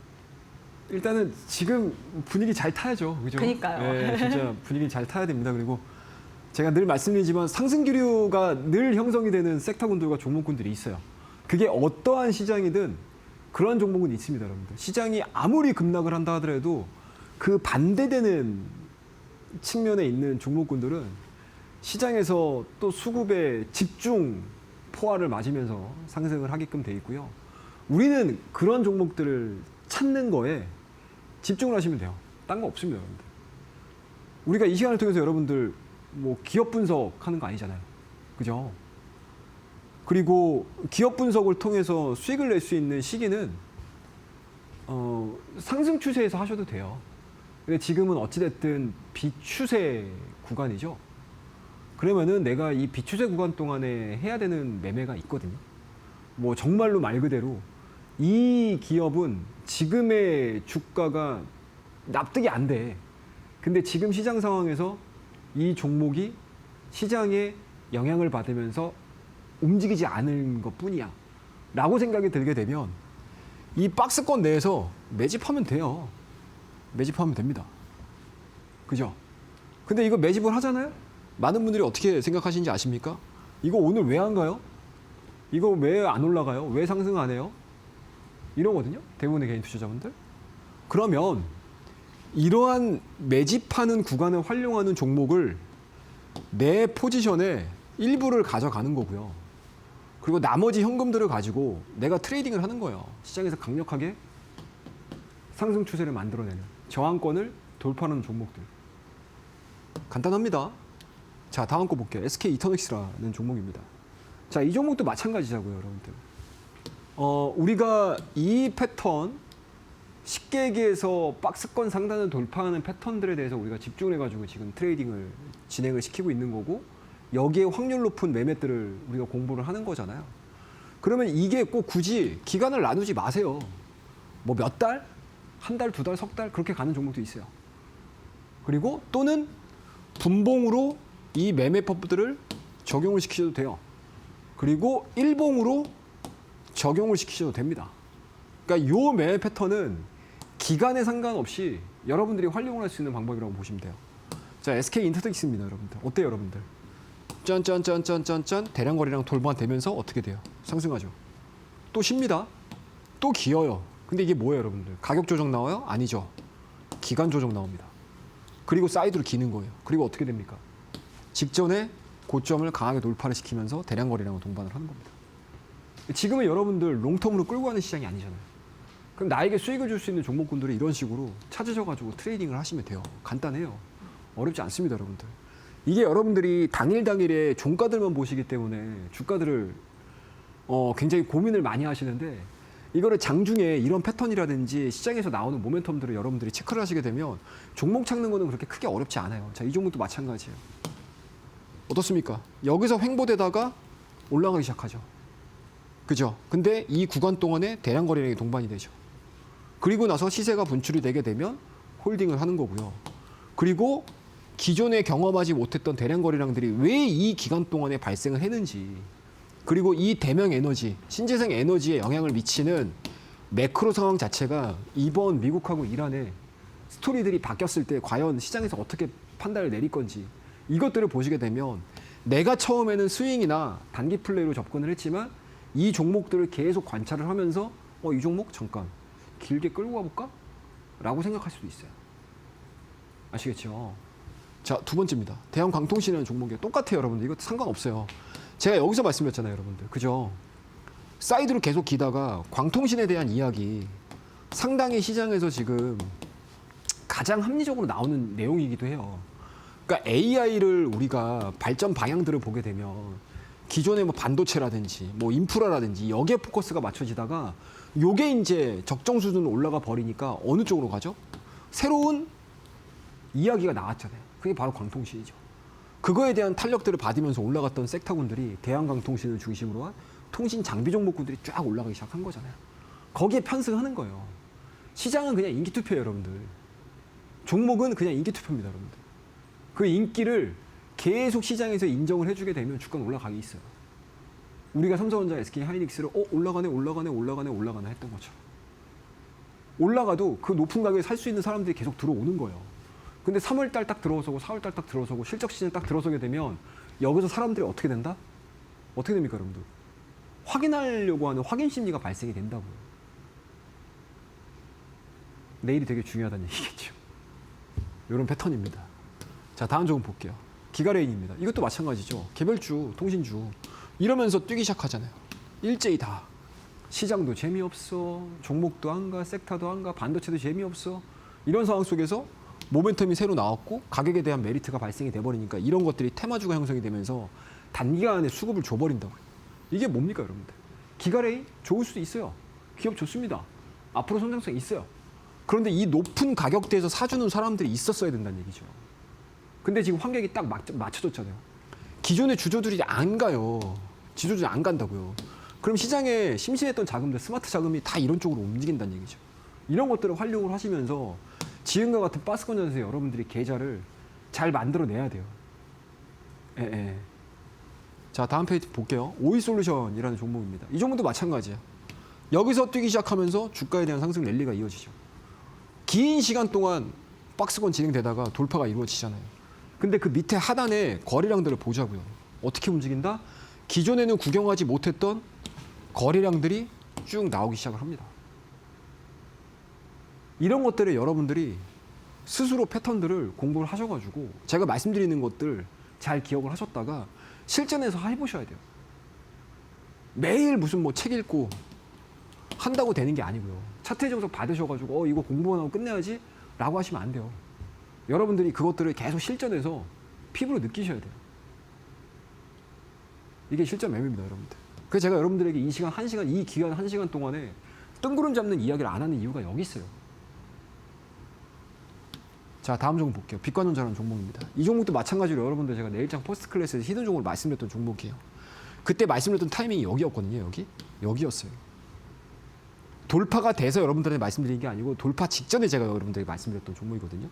Speaker 2: 일단은 지금 분위기 잘 타야죠. 그죠?
Speaker 1: 그러니까요.
Speaker 2: 네, 진짜 분위기 잘 타야 됩니다. 그리고 제가 늘 말씀드리지만 상승 기류가 늘 형성이 되는 섹터군들과 종목군들이 있어요. 그게 어떠한 시장이든 그런 종목은 있습니다, 여러분들. 시장이 아무리 급락을 한다 하더라도 그 반대되는 측면에 있는 종목군들은 시장에서 또 수급의 집중 포화를 맞으면서 상승을 하게끔 돼 있고요. 우리는 그런 종목들을 찾는 거에 집중을 하시면 돼요. 딴 거 없습니다, 여러분들. 우리가 이 시간을 통해서 여러분들 뭐 기업 분석하는 거 아니잖아요. 그죠? 그리고 기업 분석을 통해서 수익을 낼 수 있는 시기는 상승 추세에서 하셔도 돼요. 근데 지금은 어찌됐든 비추세 구간이죠. 그러면은 내가 이 비추세 구간 동안에 해야 되는 매매가 있거든요. 뭐 정말로 말 그대로 이 기업은 지금의 주가가 납득이 안 돼. 근데 지금 시장 상황에서 이 종목이 시장에 영향을 받으면서 움직이지 않은 것 뿐이야. 라고 생각이 들게 되면 이 박스권 내에서 매집하면 돼요. 매집하면 됩니다. 그죠? 근데 이거 매집을 하잖아요? 많은 분들이 어떻게 생각하시는지 아십니까? 이거 오늘 왜 안 가요? 이거 왜 안 올라가요? 왜 상승 안 해요? 이러거든요. 대부분의 개인 투자자분들. 그러면 이러한 매집하는 구간을 활용하는 종목을 내 포지션에 일부를 가져가는 거고요. 그리고 나머지 현금들을 가지고 내가 트레이딩을 하는 거예요. 시장에서 강력하게 상승 추세를 만들어내는 저항권을 돌파하는 종목들. 간단합니다. 자, 다음 거 볼게요. SK 이터넥스라는 종목입니다. 자, 이 종목도 마찬가지자고요, 여러분들. 우리가 이 패턴 쉽게 얘기해서 박스권 상단을 돌파하는 패턴들에 대해서 우리가 집중을 해가지고 지금 트레이딩을 진행을 시키고 있는 거고 여기에 확률 높은 매매들을 우리가 공부를 하는 거잖아요. 그러면 이게 꼭 굳이 기간을 나누지 마세요. 뭐 몇 달? 한 달, 두 달, 석 달 그렇게 가는 종목도 있어요. 그리고 또는 분봉으로 이 매매법들을 적용을 시키셔도 돼요. 그리고 일봉으로 적용을 시키셔도 됩니다. 그러니까 이 매매 패턴은 기간에 상관없이 여러분들이 활용을 할 수 있는 방법이라고 보시면 돼요. 자, SK 인터텍스입니다, 여러분들. 어때요, 여러분들? 짠짠짠짠짠짠 대량 거래량 돌파되면서 어떻게 돼요? 상승하죠. 또 쉽니다. 또 기어요. 근데 이게 뭐예요, 여러분들? 가격 조정 나와요? 아니죠. 기간 조정 나옵니다. 그리고 사이드로 기는 거예요. 그리고 어떻게 됩니까? 직전에 고점을 강하게 돌파를 시키면서 대량 거래량을 동반을 하는 겁니다. 지금은 여러분들 롱텀으로 끌고 가는 시장이 아니잖아요. 그럼 나에게 수익을 줄 수 있는 종목군들을 이런 식으로 찾으셔가지고 트레이딩을 하시면 돼요. 간단해요. 어렵지 않습니다, 여러분들. 이게 여러분들이 당일에 종가들만 보시기 때문에 주가들을 굉장히 고민을 많이 하시는데 이거를 장중에 이런 패턴이라든지 시장에서 나오는 모멘텀들을 여러분들이 체크를 하시게 되면 종목 찾는 거는 그렇게 크게 어렵지 않아요. 자, 이 종목도 마찬가지예요. 어떻습니까? 여기서 횡보되다가 올라가기 시작하죠.
Speaker 3: 그죠? 근데 이 구간 동안에 대량 거래량이 동반이 되죠. 그리고 나서 시세가 분출이 되게 되면 홀딩을 하는 거고요. 그리고 기존에 경험하지 못했던 대량 거래량들이 왜 이 기간 동안에 발생을 했는지, 그리고 이 대명 에너지, 신재생 에너지에 영향을 미치는 매크로 상황 자체가 이번 미국하고 이란의 스토리들이 바뀌었을 때 과연 시장에서 어떻게 판단을 내릴 건지, 이것들을 보시게 되면 내가 처음에는 스윙이나 단기 플레이로 접근을 했지만 이 종목들을 계속 관찰을 하면서 이 종목 잠깐 길게 끌고 가볼까? 라고 생각할 수도 있어요. 아시겠죠? 자, 두 번째입니다. 대한광통신이라는 종목이에요. 똑같아요, 여러분들. 이거 상관없어요. 제가 여기서 말씀드렸잖아요, 여러분들. 그죠? 사이드로 계속 기다가 광통신에 대한 이야기 상당히 시장에서 지금 가장 합리적으로 나오는 내용이기도 해요. 그러니까 AI를 우리가 발전 방향들을 보게 되면 기존의 뭐 반도체라든지 뭐 인프라라든지 여기에 포커스가 맞춰지다가 요게 이제 적정 수준으로 올라가 버리니까 어느 쪽으로 가죠? 새로운 이야기가 나왔잖아요. 그게 바로 광통신이죠. 그거에 대한 탄력들을 받으면서 올라갔던 섹터군들이 대한광통신을 중심으로 한 통신 장비 종목군들이 쫙 올라가기 시작한 거잖아요. 거기에 편승하는 거예요. 시장은 그냥 인기 투표예요, 여러분들. 종목은 그냥 인기 투표입니다, 여러분들. 그 인기를 계속 시장에서 인정을 해주게 되면 주가는 올라가기 있어요. 우리가 삼성전자, SK하이닉스를 올라가네 했던 것처럼. 올라가도 그 높은 가격에 살 수 있는 사람들이 계속 들어오는 거예요. 근데 3월달 딱 들어서고 4월달 딱 들어서고 실적 시즌 딱 들어서게 되면 여기서 사람들이 어떻게 된다? 어떻게 됩니까, 여러분들? 확인하려고 하는 확인 심리가 발생이 된다고요. 내일이 되게 중요하다는 얘기겠죠. 이런 패턴입니다. 자, 다음 종목 볼게요. 기가레인입니다. 이것도 마찬가지죠. 개별주, 통신주 이러면서 뛰기 시작하잖아요. 일제히 다. 시장도 재미없어. 종목도 안 가. 섹터도 안 가. 반도체도 재미없어. 이런 상황 속에서 모멘텀이 새로 나왔고 가격에 대한 메리트가 발생이 돼버리니까 이런 것들이 테마주가 형성이 되면서 단기간에 수급을 줘버린다고요. 이게 뭡니까, 여러분들? 기가레인 좋을 수도 있어요. 기업 좋습니다. 앞으로 성장성 있어요. 그런데 이 높은 가격대에서 사주는 사람들이 있었어야 된다는 얘기죠. 근데 지금 환경이 딱 맞춰졌잖아요. 기존의 주주들이 안 가요. 지주들이 안 간다고요. 그럼 시장에 심심했던 자금들, 스마트 자금이 다 이런 쪽으로 움직인다는 얘기죠. 이런 것들을 활용을 하시면서 지금과 같은 박스권전에서 여러분들이 계좌를 잘 만들어내야 돼요. 예. 자, 다음 페이지 볼게요. 오이솔루션이라는 종목입니다. 이 종목도 마찬가지예요. 여기서 뛰기 시작하면서 주가에 대한 상승 랠리가 이어지죠. 긴 시간 동안 박스권 진행되다가 돌파가 이루어지잖아요. 근데 그 밑에 하단에 거래량들을 보자고요. 어떻게 움직인다? 기존에는 구경하지 못했던 거래량들이 쭉 나오기 시작을 합니다. 이런 것들을 여러분들이 스스로 패턴들을 공부를 하셔가지고 제가 말씀드리는 것들 잘 기억을 하셨다가 실전에서 해보셔야 돼요. 매일 무슨 뭐 책 읽고 한다고 되는 게 아니고요. 차트 정석 받으셔가지고 이거 공부만 하고 끝내야지 라고 하시면 안 돼요. 여러분들이 그것들을 계속 실전에서 피부로 느끼셔야 돼요. 이게 실전 매매입니다, 여러분들. 그래서 제가 여러분들에게 이 시간 1시간, 이 기간 1시간 동안에 뜬구름 잡는 이야기를 안 하는 이유가 여기 있어요. 자, 다음 종목 볼게요. 빛관전자라는 종목입니다. 이 종목도 마찬가지로 여러분들 제가 내일장 포스트 클래스에서 히든 종목을 말씀드렸던 종목이에요. 그때 말씀드렸던 타이밍이 여기였거든요. 여기였어요. 돌파가 돼서 여러분들한테 말씀드린 게 아니고 돌파 직전에 제가 여러분들에게 말씀드렸던 종목이거든요.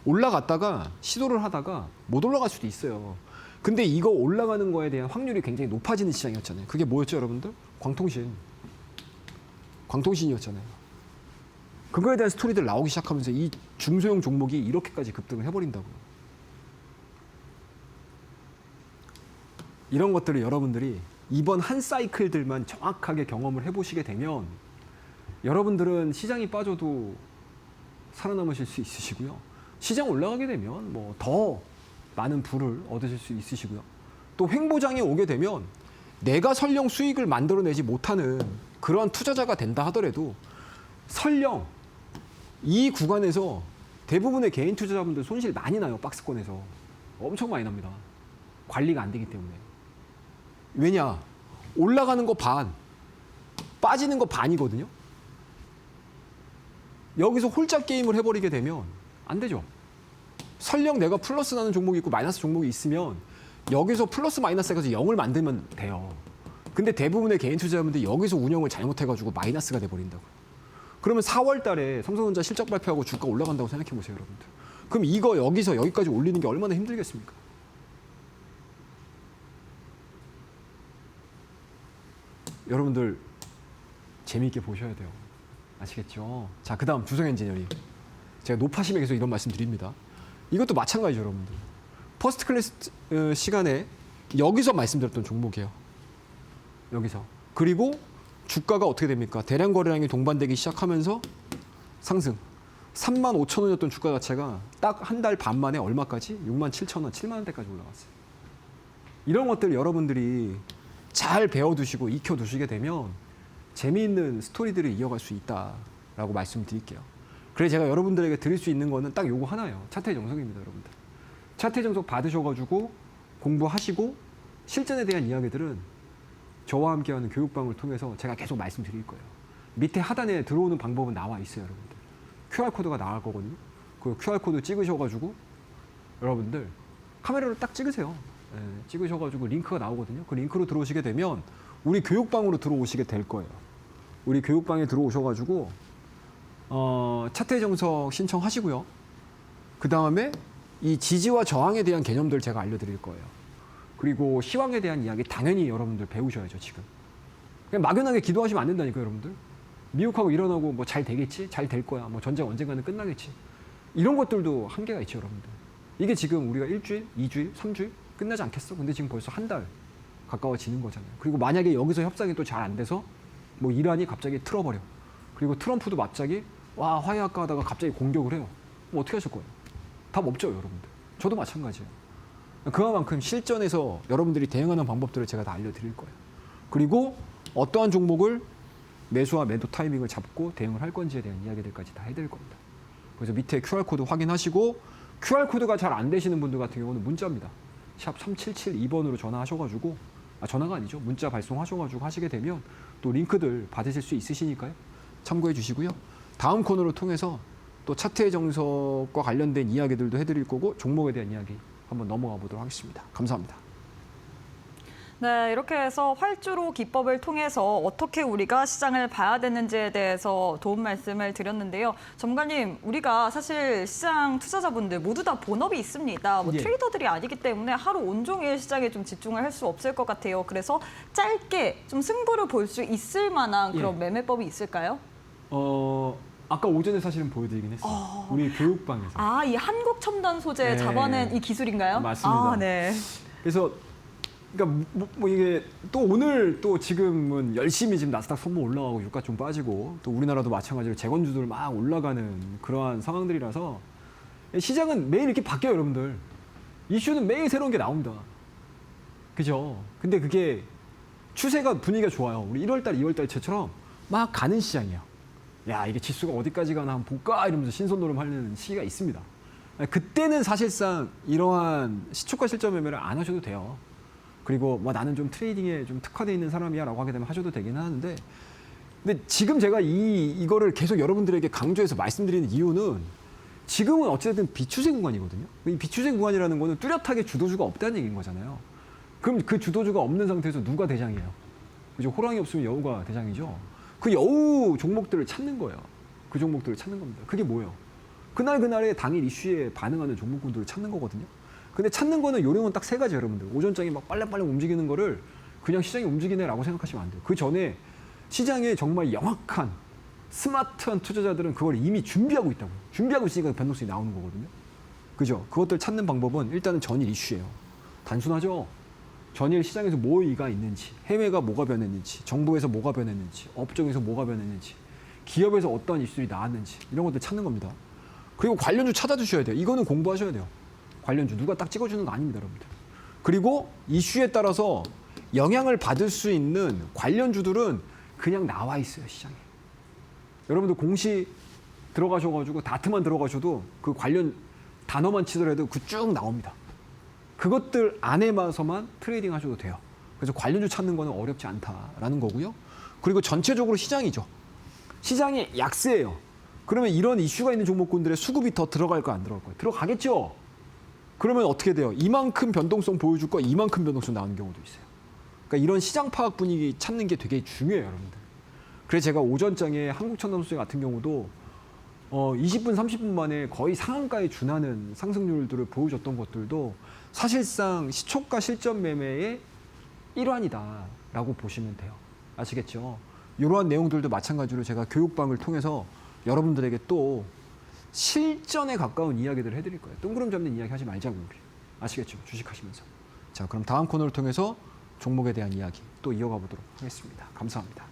Speaker 3: 올라갔다가 시도를 하다가 못 올라갈 수도 있어요. 근데 이거 올라가는 거에 대한 확률이 굉장히 높아지는 시장이었잖아요. 그게 뭐였죠, 여러분들? 광통신이었잖아요. 그거에 대한 스토리들 나오기 시작하면서 이 중소형 종목이 이렇게까지 급등을 해버린다고요. 이런 것들을 여러분들이 이번 한 사이클들만 정확하게 경험을 해보시게 되면 여러분들은 시장이 빠져도 살아남으실 수 있으시고요. 시장 올라가게 되면 뭐 더 많은 부를 얻으실 수 있으시고요. 또 횡보장이 오게 되면 내가 설령 수익을 만들어내지 못하는 그러한 투자자가 된다 하더라도 설령 이 구간에서 대부분의 개인 투자자분들 손실 많이 나요. 박스권에서. 엄청 많이 납니다. 관리가 안 되기 때문에. 왜냐? 올라가는 거 반, 빠지는 거 반이거든요. 여기서 홀짝 게임을 해버리게 되면 안 되죠. 설령 내가 플러스 나는 종목이 있고 마이너스 종목이 있으면 여기서 플러스 마이너스 해서 0을 만들면 돼요. 근데 대부분의 개인 투자자분들이 여기서 운영을 잘못해가지고 마이너스가 돼버린다고. 그러면 4월 달에 삼성전자 실적 발표하고 주가 올라간다고 생각해 보세요, 여러분들. 그럼 이거 여기서 여기까지 올리는 게 얼마나 힘들겠습니까? 여러분들 재미있게 보셔야 돼요. 아시겠죠? 자, 그다음 두성엔지니어링. 제가 노파심에 계속 이런 말씀 드립니다. 이것도 마찬가지죠, 여러분들. 퍼스트 클래스 시간에 여기서 말씀드렸던 종목이에요. 여기서. 그리고 주가가 어떻게 됩니까? 대량 거래량이 동반되기 시작하면서 상승. 35,000원이었던 주가 자체가 딱 한 달 반 만에 얼마까지? 67,000원, 7만 원대까지 올라갔어요. 이런 것들 여러분들이 잘 배워두시고 익혀두시게 되면 재미있는 스토리들을 이어갈 수 있다라고 말씀드릴게요. 그래서 제가 여러분들에게 드릴 수 있는 거는 딱 요거 하나예요. 차트의 정석입니다, 여러분들. 차트의 정석 받으셔가지고 공부하시고 실전에 대한 이야기들은 저와 함께하는 교육방을 통해서 제가 계속 말씀드릴 거예요. 밑에 하단에 들어오는 방법은 나와 있어요, 여러분들. QR코드가 나갈 거거든요. 그 QR코드 찍으셔가지고 여러분들 카메라로 딱 찍으세요. 네, 찍으셔가지고 링크가 나오거든요. 그 링크로 들어오시게 되면 우리 교육방으로 들어오시게 될 거예요. 우리 교육방에 들어오셔가지고 차트의 정석 신청하시고요. 그 다음에 이 지지와 저항에 대한 개념들 제가 알려드릴 거예요. 그리고 시황에 대한 이야기 당연히 여러분들 배우셔야죠, 지금. 그냥 막연하게 기도하시면 안 된다니까요, 여러분들. 미국하고 일어나고 뭐 잘 되겠지? 잘 될 거야. 뭐 전쟁 언젠가는 끝나겠지. 이런 것들도 한계가 있죠, 여러분들. 이게 지금 우리가 1주일, 2주일, 3주일 끝나지 않겠어? 근데 지금 벌써 한 달 가까워지는 거잖아요. 그리고 만약에 여기서 협상이 또 잘 안 돼서 뭐 이란이 갑자기 틀어버려. 그리고 트럼프도 갑자기 와 화해할까 하다가 갑자기 공격을 해요. 뭐 어떻게 하실 거예요? 답 없죠, 여러분들. 저도 마찬가지예요. 그만큼 실전에서 여러분들이 대응하는 방법들을 제가 다 알려드릴 거예요. 그리고 어떠한 종목을 매수와 매도 타이밍을 잡고 대응을 할 건지에 대한 이야기들까지 다 해드릴 겁니다. 그래서 밑에 QR코드 확인하시고 QR코드가 잘 안 되시는 분들 같은 경우는 문자입니다. 샵 3772번으로 전화하셔가지고 전화가 아니죠. 문자 발송하셔가지고 하시게 되면 또 링크들 받으실 수 있으시니까요. 참고해 주시고요. 다음 코너를 통해서 또 차트의 정석과 관련된 이야기들도 해드릴 거고 종목에 대한 이야기 한번 넘어가 보도록 하겠습니다. 감사합니다.
Speaker 1: 네, 이렇게 해서 활주로 기법을 통해서 어떻게 우리가 시장을 봐야 되는지에 대해서 도움 말씀을 드렸는데요. 전문가님, 우리가 사실 시장 투자자분들 모두 다 본업이 있습니다. 뭐
Speaker 2: 예.
Speaker 1: 트레이더들이 아니기 때문에 하루 온종일 시장에 좀 집중을 할 수 없을 것 같아요. 그래서 짧게 좀 승부를 볼 수 있을 만한 그런
Speaker 2: 예.
Speaker 1: 매매법이 있을까요?
Speaker 2: 아까 오전에 사실은 보여드리긴 했어요. 우리 교육방에서.
Speaker 1: 아, 이 한국 첨단 소재
Speaker 2: 네.
Speaker 1: 잡아낸 이 기술인가요?
Speaker 2: 맞습니다.
Speaker 1: 아, 네.
Speaker 2: 그래서 그러니까 뭐 이게 또 오늘 또 지금은 열심히 지금 나스닥 선물 올라가고 유가 좀 빠지고 또 우리나라도 마찬가지로 재건주들 막 올라가는 그러한 상황들이라서 시장은 매일 이렇게 바뀌어요, 여러분들. 이슈는 매일 새로운 게 나옵니다. 그죠? 근데 그게 추세가 분위기가 좋아요. 우리 1월달, 2월달처럼 막 가는 시장이에요. 야, 이게 지수가 어디까지 가나 한번 볼까 이러면서 신선노름 하는 시기가 있습니다. 그때는 사실상 이러한 시초가 실전 매매를 안 하셔도 돼요. 그리고 뭐 나는 좀 트레이딩에 좀 특화되어 있는 사람이야라고 하게 되면 하셔도 되긴 하는데, 근데 지금 제가 이거를 계속 여러분들에게 강조해서 말씀드리는 이유는 지금은 어쨌든 비추세 구간이거든요. 이 비추세 구간이라는 거는 뚜렷하게 주도주가 없다는 얘기인 거잖아요. 그럼 그 주도주가 없는 상태에서 누가 대장이에요? 그죠? 호랑이 없으면 여우가 대장이죠. 그 여우 종목들을 찾는 거예요. 그 종목들을 찾는 겁니다. 그게 뭐예요? 그날의 당일 이슈에 반응하는 종목군들을 찾는 거거든요. 근데 찾는 거는 요령은 딱 세 가지, 여러분들. 오전장에 막 빨리 움직이는 거를 그냥 시장이 움직이네라고 생각하시면 안 돼요. 그 전에 시장에 정말 영악한 스마트한 투자자들은 그걸 이미 준비하고 있다고요. 준비하고 있으니까 변동성이 나오는 거거든요. 그죠? 그것들 찾는 방법은 일단은 전일 이슈예요. 단순하죠? 전일 시장에서 뭐가 있는지, 해외가 뭐가 변했는지, 정부에서 뭐가 변했는지, 업종에서 뭐가 변했는지, 기업에서 어떤 이슈들이 나왔는지 이런 것들 찾는 겁니다. 그리고 관련주 찾아주셔야 돼요. 이거는 공부하셔야 돼요. 관련주 누가 딱 찍어주는 거 아닙니다, 여러분들. 그리고 이슈에 따라서 영향을 받을 수 있는 관련주들은 그냥 나와 있어요, 시장에. 여러분들 공시 들어가셔가지고 다트만 들어가셔도 그 관련 단어만 치더라도 그 쭉 나옵니다. 그것들 안에만서만 트레이딩 하셔도 돼요. 그래서 관련주 찾는 거는 어렵지 않다라는 거고요. 그리고 전체적으로 시장이죠. 시장이 약세예요. 그러면 이런 이슈가 있는 종목군들의 수급이 더 들어갈까 안 들어갈까요? 들어가겠죠. 그러면 어떻게 돼요? 이만큼 변동성 보여줄 거 이만큼 변동성 나오는 경우도 있어요. 그러니까 이런 시장 파악 분위기 찾는 게 되게 중요해요, 여러분들. 그래서 제가 오전장에 한국천연소재 같은 경우도 20분, 30분 만에 거의 상한가에 준하는 상승률들을 보여줬던 것들도 사실상 시초가 실전 매매의 일환이다라고 보시면 돼요. 아시겠죠? 이러한 내용들도 마찬가지로 제가 교육방을 통해서 여러분들에게 또 실전에 가까운 이야기들을 해드릴 거예요. 뜬구름 잡는 이야기 하지 말자고요. 우리. 아시겠죠? 주식하시면서. 자, 그럼 다음 코너를 통해서 종목에 대한 이야기 또 이어가 보도록 하겠습니다. 감사합니다.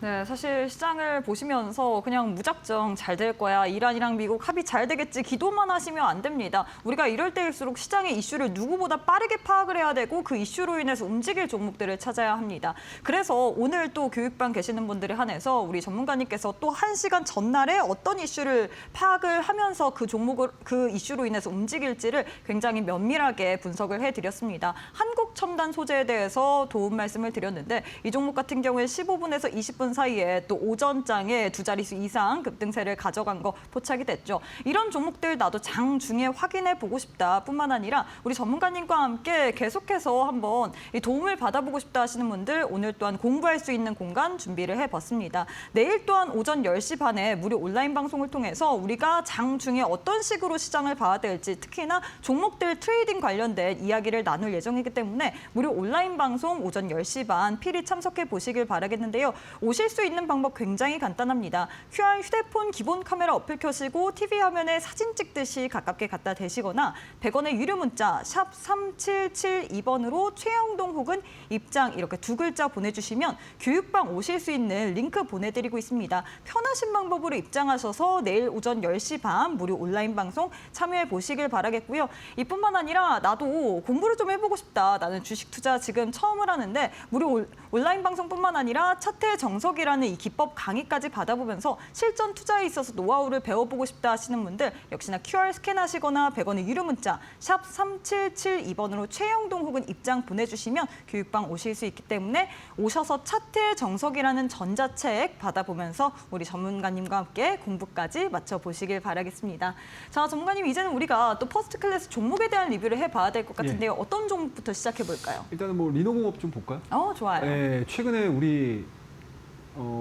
Speaker 1: 네, 사실 시장을 보시면서 그냥 무작정 잘 될 거야, 이란이랑 미국 합의 잘 되겠지 기도만 하시면 안 됩니다. 우리가 이럴 때일수록 시장의 이슈를 누구보다 빠르게 파악을 해야 되고 그 이슈로 인해서 움직일 종목들을 찾아야 합니다. 그래서 오늘 또 교육반 계시는 분들에 한해서 우리 전문가님께서 또 1시간 전날에 어떤 이슈를 파악을 하면서 그 종목을 그 이슈로 인해서 움직일지를 굉장히 면밀하게 분석을 해드렸습니다. 한국첨단 소재에 대해서 도움 말씀을 드렸는데 이 종목 같은 경우에 15분에서 20분 사이에 또 오전장에 두 자릿수 이상 급등세를 가져간 거 포착이 됐죠. 이런 종목들 나도 장중에 확인해 보고 싶다 뿐만 아니라 우리 전문가님과 함께 계속해서 한번 이 도움을 받아보고 싶다 하시는 분들 오늘 또한 공부할 수 있는 공간 준비를 해봤습니다. 내일 또한 오전 10시 반에 무료 온라인 방송을 통해서 우리가 장중에 어떤 식으로 시장을 봐야 될지 특히나 종목들 트레이딩 관련된 이야기를 나눌 예정이기 때문에 무료 온라인 방송 오전 10시 반 필히 참석해 보시길 바라겠는데요. 오실 수 있는 방법 굉장히 간단합니다. QR 휴대폰 기본 카메라 어플 켜시고 TV 화면에 사진 찍듯이 가깝게 갖다 대시거나 100원의 유료 문자 샵 3772번으로 최영동 혹은 입장 이렇게 두 글자 보내주시면 교육방 오실 수 있는 링크 보내드리고 있습니다. 편하신 방법으로 입장하셔서 내일 오전 10시 반 무료 온라인 방송 참여해 보시길 바라겠고요. 이뿐만 아니라 나도 공부를 좀 해보고 싶다. 나는 주식 투자 지금 처음을 하는데 무료 온라인 방송뿐만 아니라 차트의 정석이라는 이 기법 강의까지 받아보면서 실전 투자에 있어서 노하우를 배워보고 싶다 하시는 분들 역시나 QR 스캔하시거나 100원의 유료 문자 샵 3772번으로 최영동 혹은 입장 보내주시면 교육방 오실 수 있기 때문에 오셔서 차트의 정석이라는 전자책 받아보면서 우리 전문가님과 함께 공부까지 맞춰보시길 바라겠습니다. 자, 전문가님 이제는 우리가 또 퍼스트 클래스 종목에 대한 리뷰를 해봐야 될 것 같은데요. 어떤 종목부터 시작해볼까요?
Speaker 2: 일단은 뭐 리노공업 좀 볼까요?
Speaker 1: 좋아요.
Speaker 2: 네, 최근에 우리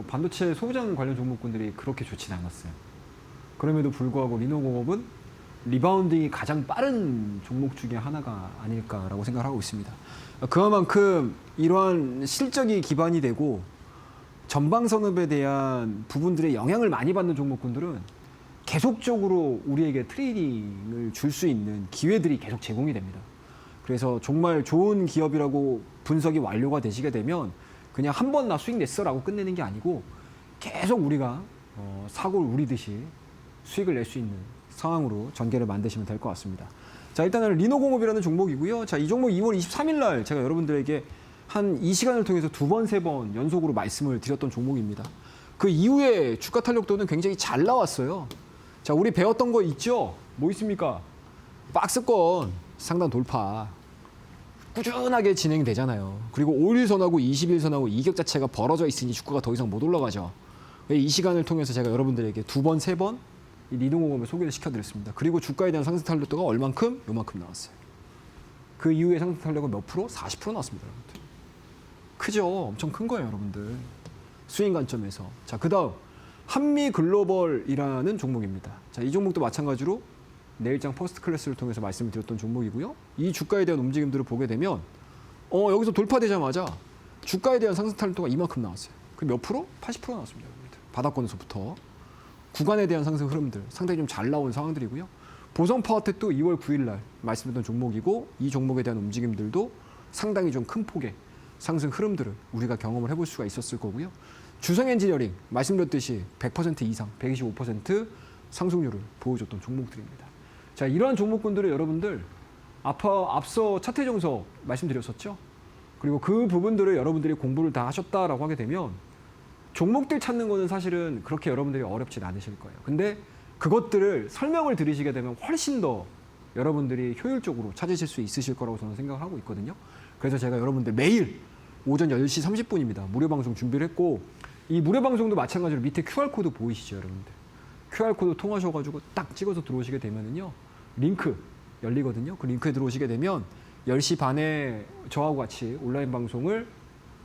Speaker 2: 반도체 소부장 관련 종목군들이 그렇게 좋지는 않았어요. 그럼에도 불구하고 리노공업은 리바운딩이 가장 빠른 종목 중에 하나가 아닐까라고 생각하고 있습니다. 그만큼 이러한 실적이 기반이 되고 전방 산업에 대한 부분들의 영향을 많이 받는 종목군들은 계속적으로 우리에게 트레이딩을 줄 수 있는 기회들이 계속 제공이 됩니다. 그래서 정말 좋은 기업이라고 분석이 완료가 되시게 되면 그냥 한 번 나 수익 냈어라고 끝내는 게 아니고 계속 우리가 사고를 우리듯이 수익을 낼 수 있는 상황으로 전개를 만드시면 될 것 같습니다. 자, 일단은 리노공업이라는 종목이고요. 자, 이 종목 2월 23일 날 제가 여러분들에게 한 이 시간을 통해서 2번, 3번 연속으로 말씀을 드렸던 종목입니다. 그 이후에 주가 탄력도는 굉장히 잘 나왔어요. 자, 우리 배웠던 거 있죠? 뭐 있습니까? 박스권 상단 돌파. 꾸준하게 진행되잖아요. 그리고 5일선하고 20일선하고 이격 자체가 벌어져 있으니 주가가 더 이상 못 올라가죠. 이 시간을 통해서 제가 여러분들에게 2번, 3번 이 리노공업을 소개를 시켜드렸습니다. 그리고 주가에 대한 상승 탄력도가 얼만큼? 요만큼 나왔어요. 그 이후에 상승 탄력은 몇 프로? 40% 나왔습니다. 여러분들. 크죠? 엄청 큰 거예요, 여러분들. 스윙 관점에서. 자, 그 다음 한미글로벌이라는 종목입니다. 자, 이 종목도 마찬가지로 내일장 퍼스트 클래스를 통해서 말씀을 드렸던 종목이고요. 이 주가에 대한 움직임들을 보게 되면 여기서 돌파되자마자 주가에 대한 상승 탄력도가 이만큼 나왔어요. 그 몇 프로? 80% 나왔습니다. 여러분들. 바닥권에서부터. 구간에 대한 상승 흐름들 상당히 좀 잘 나온 상황들이고요. 보성 파워텍도 2월 9일 날 말씀드렸던 종목이고 이 종목에 대한 움직임들도 상당히 좀 큰 폭의 상승 흐름들을 우리가 경험을 해볼 수가 있었을 거고요. 주성 엔지니어링 말씀드렸듯이 100% 이상, 125% 상승률을 보여줬던 종목들입니다. 자, 이러한 종목군들을 여러분들 앞서 차트 정석 말씀드렸었죠. 그리고 그 부분들을 여러분들이 공부를 다 하셨다라고 하게 되면 종목들 찾는 거는 사실은 그렇게 여러분들이 어렵진 않으실 거예요. 근데 그것들을 설명을 들으시게 되면 훨씬 더 여러분들이 효율적으로 찾으실 수 있으실 거라고 저는 생각을 하고 있거든요. 그래서 제가 여러분들 매일 오전 10시 30분입니다. 무료 방송 준비를 했고 이 무료 방송도 마찬가지로 밑에 QR코드 보이시죠, 여러분들. QR코드 통하셔가지고 딱 찍어서 들어오시게 되면은요. 링크 열리거든요. 그 링크에 들어오시게 되면 10시 반에 저하고 같이 온라인 방송을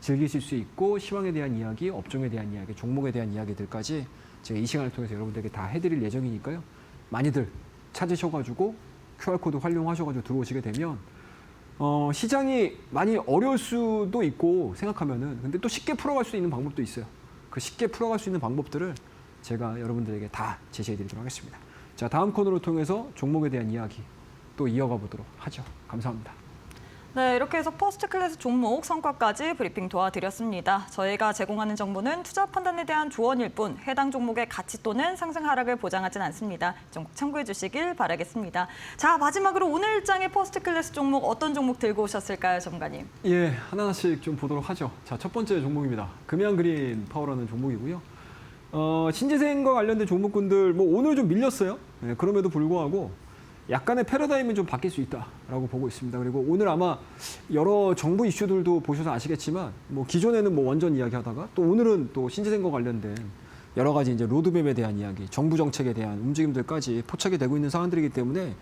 Speaker 2: 즐기실 수 있고 시황에 대한 이야기, 업종에 대한 이야기, 종목에 대한 이야기들까지 제가 이 시간을 통해서 여러분들에게 다 해드릴 예정이니까요. 많이들 찾으셔가지고 QR코드 활용하셔가지고 들어오시게 되면 시장이 많이 어려울 수도 있고 생각하면은 근데 또 쉽게 풀어갈 수 있는 방법도 있어요. 그 쉽게 풀어갈 수 있는 방법들을 제가 여러분들에게 다 제시해드리도록 하겠습니다. 자, 다음 코너를 통해서 종목에 대한 이야기 또 이어가 보도록 하죠. 감사합니다.
Speaker 1: 네, 이렇게 해서 퍼스트 클래스 종목 성과까지 브리핑 도와드렸습니다. 저희가 제공하는 정보는 투자 판단에 대한 조언일 뿐 해당 종목의 가치 또는 상승 하락을 보장하진 않습니다. 종목 참고해 주시길 바라겠습니다. 자, 마지막으로 오늘 일장의 퍼스트 클래스 종목 어떤 종목 들고 오셨을까요, 전문가님?
Speaker 2: 예, 하나씩 좀 보도록 하죠. 자, 첫 번째 종목입니다. 금양그린 파워라는 종목이고요. 신재생과 관련된 종목군들 뭐 오늘 좀 밀렸어요. 예, 그럼에도 불구하고 약간의 패러다임은 좀 바뀔 수 있다라고 보고 있습니다. 그리고 오늘 아마 여러 정부 이슈들도 보셔서 아시겠지만 뭐 기존에는 뭐 원전 이야기하다가 또 오늘은 또 신재생과 관련된 여러 가지 이제 로드맵에 대한 이야기, 정부 정책에 대한 움직임들까지 포착이 되고 있는 상황들이기 때문에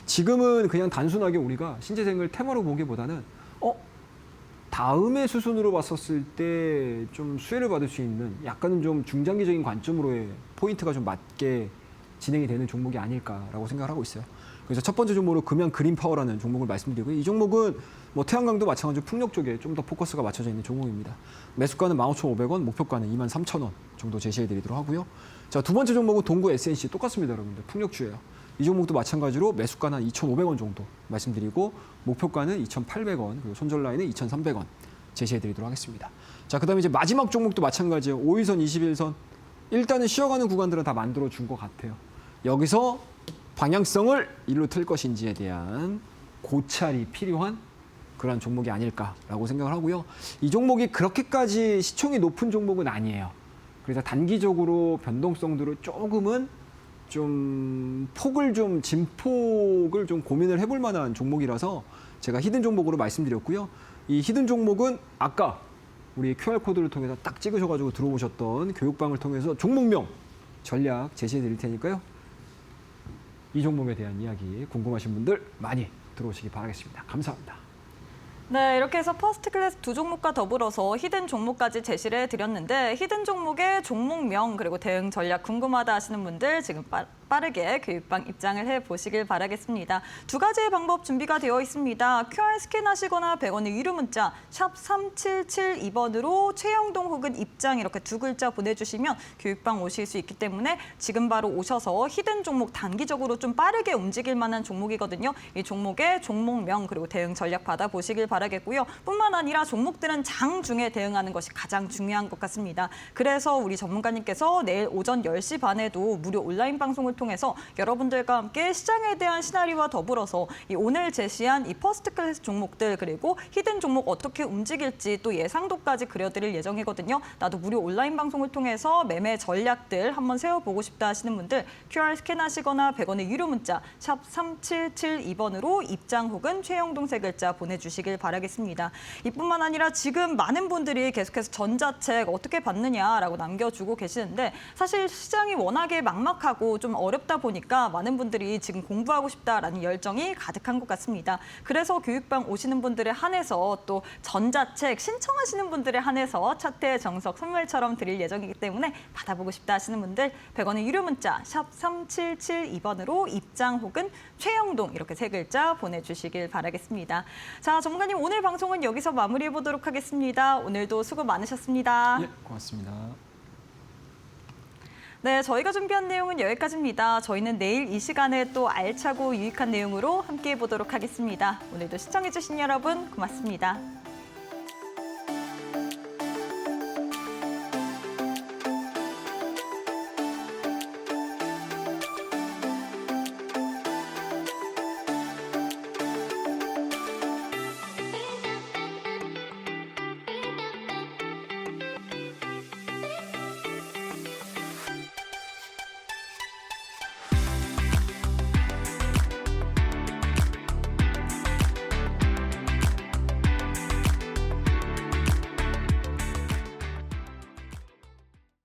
Speaker 2: 지금은 그냥 단순하게 우리가 신재생을 테마로 보기보다는 다음의 수순으로 봤었을 때 좀 수혜를 받을 수 있는 약간은 좀 중장기적인 관점으로의 포인트가 좀 맞게 진행이 되는 종목이 아닐까라고 생각을 하고 있어요. 그래서 첫 번째 종목으로 금양 그린파워라는 종목을 말씀드리고요. 이 종목은 뭐 태양광도 마찬가지로 풍력 쪽에 좀 더 포커스가 맞춰져 있는 종목입니다. 매수가는 15,500원, 목표가는 23,000원 정도 제시해드리도록 하고요. 자, 두 번째 종목은 동구 SNC 똑같습니다, 여러분들. 풍력주예요. 이 종목도 마찬가지로 매수가는 2,500원 정도 말씀드리고 목표가는 2,800원, 그리고 손절 라인은 2,300원 제시해드리도록 하겠습니다. 자, 그다음에 이제 마지막 종목도 마찬가지예요. 5일선, 21선. 일단은 쉬어가는 구간들은 다 만들어준 것 같아요. 여기서 방향성을 일로 틀 것인지에 대한 고찰이 필요한 그런 종목이 아닐까라고 생각을 하고요. 이 종목이 그렇게까지 시총이 높은 종목은 아니에요. 그래서 단기적으로 변동성들을 조금은 좀 진폭을 좀 고민을 해볼 만한 종목이라서 제가 히든 종목으로 말씀드렸고요. 이 히든 종목은 아까 우리 QR코드를 통해서 딱 찍으셔가지고 들어오셨던 교육방을 통해서 종목명 전략 제시해 드릴 테니까요. 이 종목에 대한 이야기 궁금하신 분들 많이 들어오시기 바라겠습니다. 감사합니다.
Speaker 1: 네, 이렇게 해서 퍼스트 클래스 두 종목과 더불어서 히든 종목까지 제시를 해드렸는데 히든 종목의 종목명 그리고 대응 전략 궁금하다 하시는 분들 지금 빠르게 교육방 입장을 해보시길 바라겠습니다. 두 가지의 방법 준비가 되어 있습니다. QR 스캔하시거나 100원의 유료 문자 샵 3772번으로 최영동 혹은 입장 이렇게 두 글자 보내주시면 교육방 오실 수 있기 때문에 지금 바로 오셔서 히든 종목 단기적으로 좀 빠르게 움직일 만한 종목이거든요. 이 종목의 종목명 그리고 대응 전략 받아보시길 바라겠고요. 뿐만 아니라 종목들은 장중에 대응하는 것이 가장 중요한 것 같습니다. 그래서 우리 전문가님께서 내일 오전 10시 반에도 무료 온라인 방송을 통해서 여러분들과 함께 시장에 대한 시나리오와 더불어서 이 오늘 제시한 이 퍼스트 클래스 종목들 그리고 히든 종목 어떻게 움직일지 또 예상도까지 그려드릴 예정이거든요. 나도 무료 온라인 방송을 통해서 매매 전략들 한번 세워보고 싶다 하시는 분들 QR 스캔하시거나 100원의 유료 문자 샵 3772번으로 입장 혹은 최영동 세 글자 보내주시길 바라겠습니다. 이뿐만 아니라 지금 많은 분들이 계속해서 전자책 어떻게 받느냐라고 남겨주고 계시는데 사실 시장이 워낙에 막막하고 좀 어렵다 보니까 많은 분들이 지금 공부하고 싶다라는 열정이 가득한 것 같습니다. 그래서 교육방 오시는 분들에 한해서 또 전자책 신청하시는 분들에 한해서 차트의 정석 선물처럼 드릴 예정이기 때문에 받아보고 싶다 하시는 분들 100원의 유료 문자 샵 3772번으로 입장 혹은 최영동 이렇게 세 글자 보내주시길 바라겠습니다. 자, 전문가님 오늘 방송은 여기서 마무리해 보도록 하겠습니다. 오늘도 수고 많으셨습니다.
Speaker 2: 예, 고맙습니다.
Speaker 1: 네, 저희가 준비한 내용은 여기까지입니다. 저희는 내일 이 시간에 또 알차고 유익한 내용으로 함께해 보도록 하겠습니다. 오늘도 시청해주신 여러분 고맙습니다.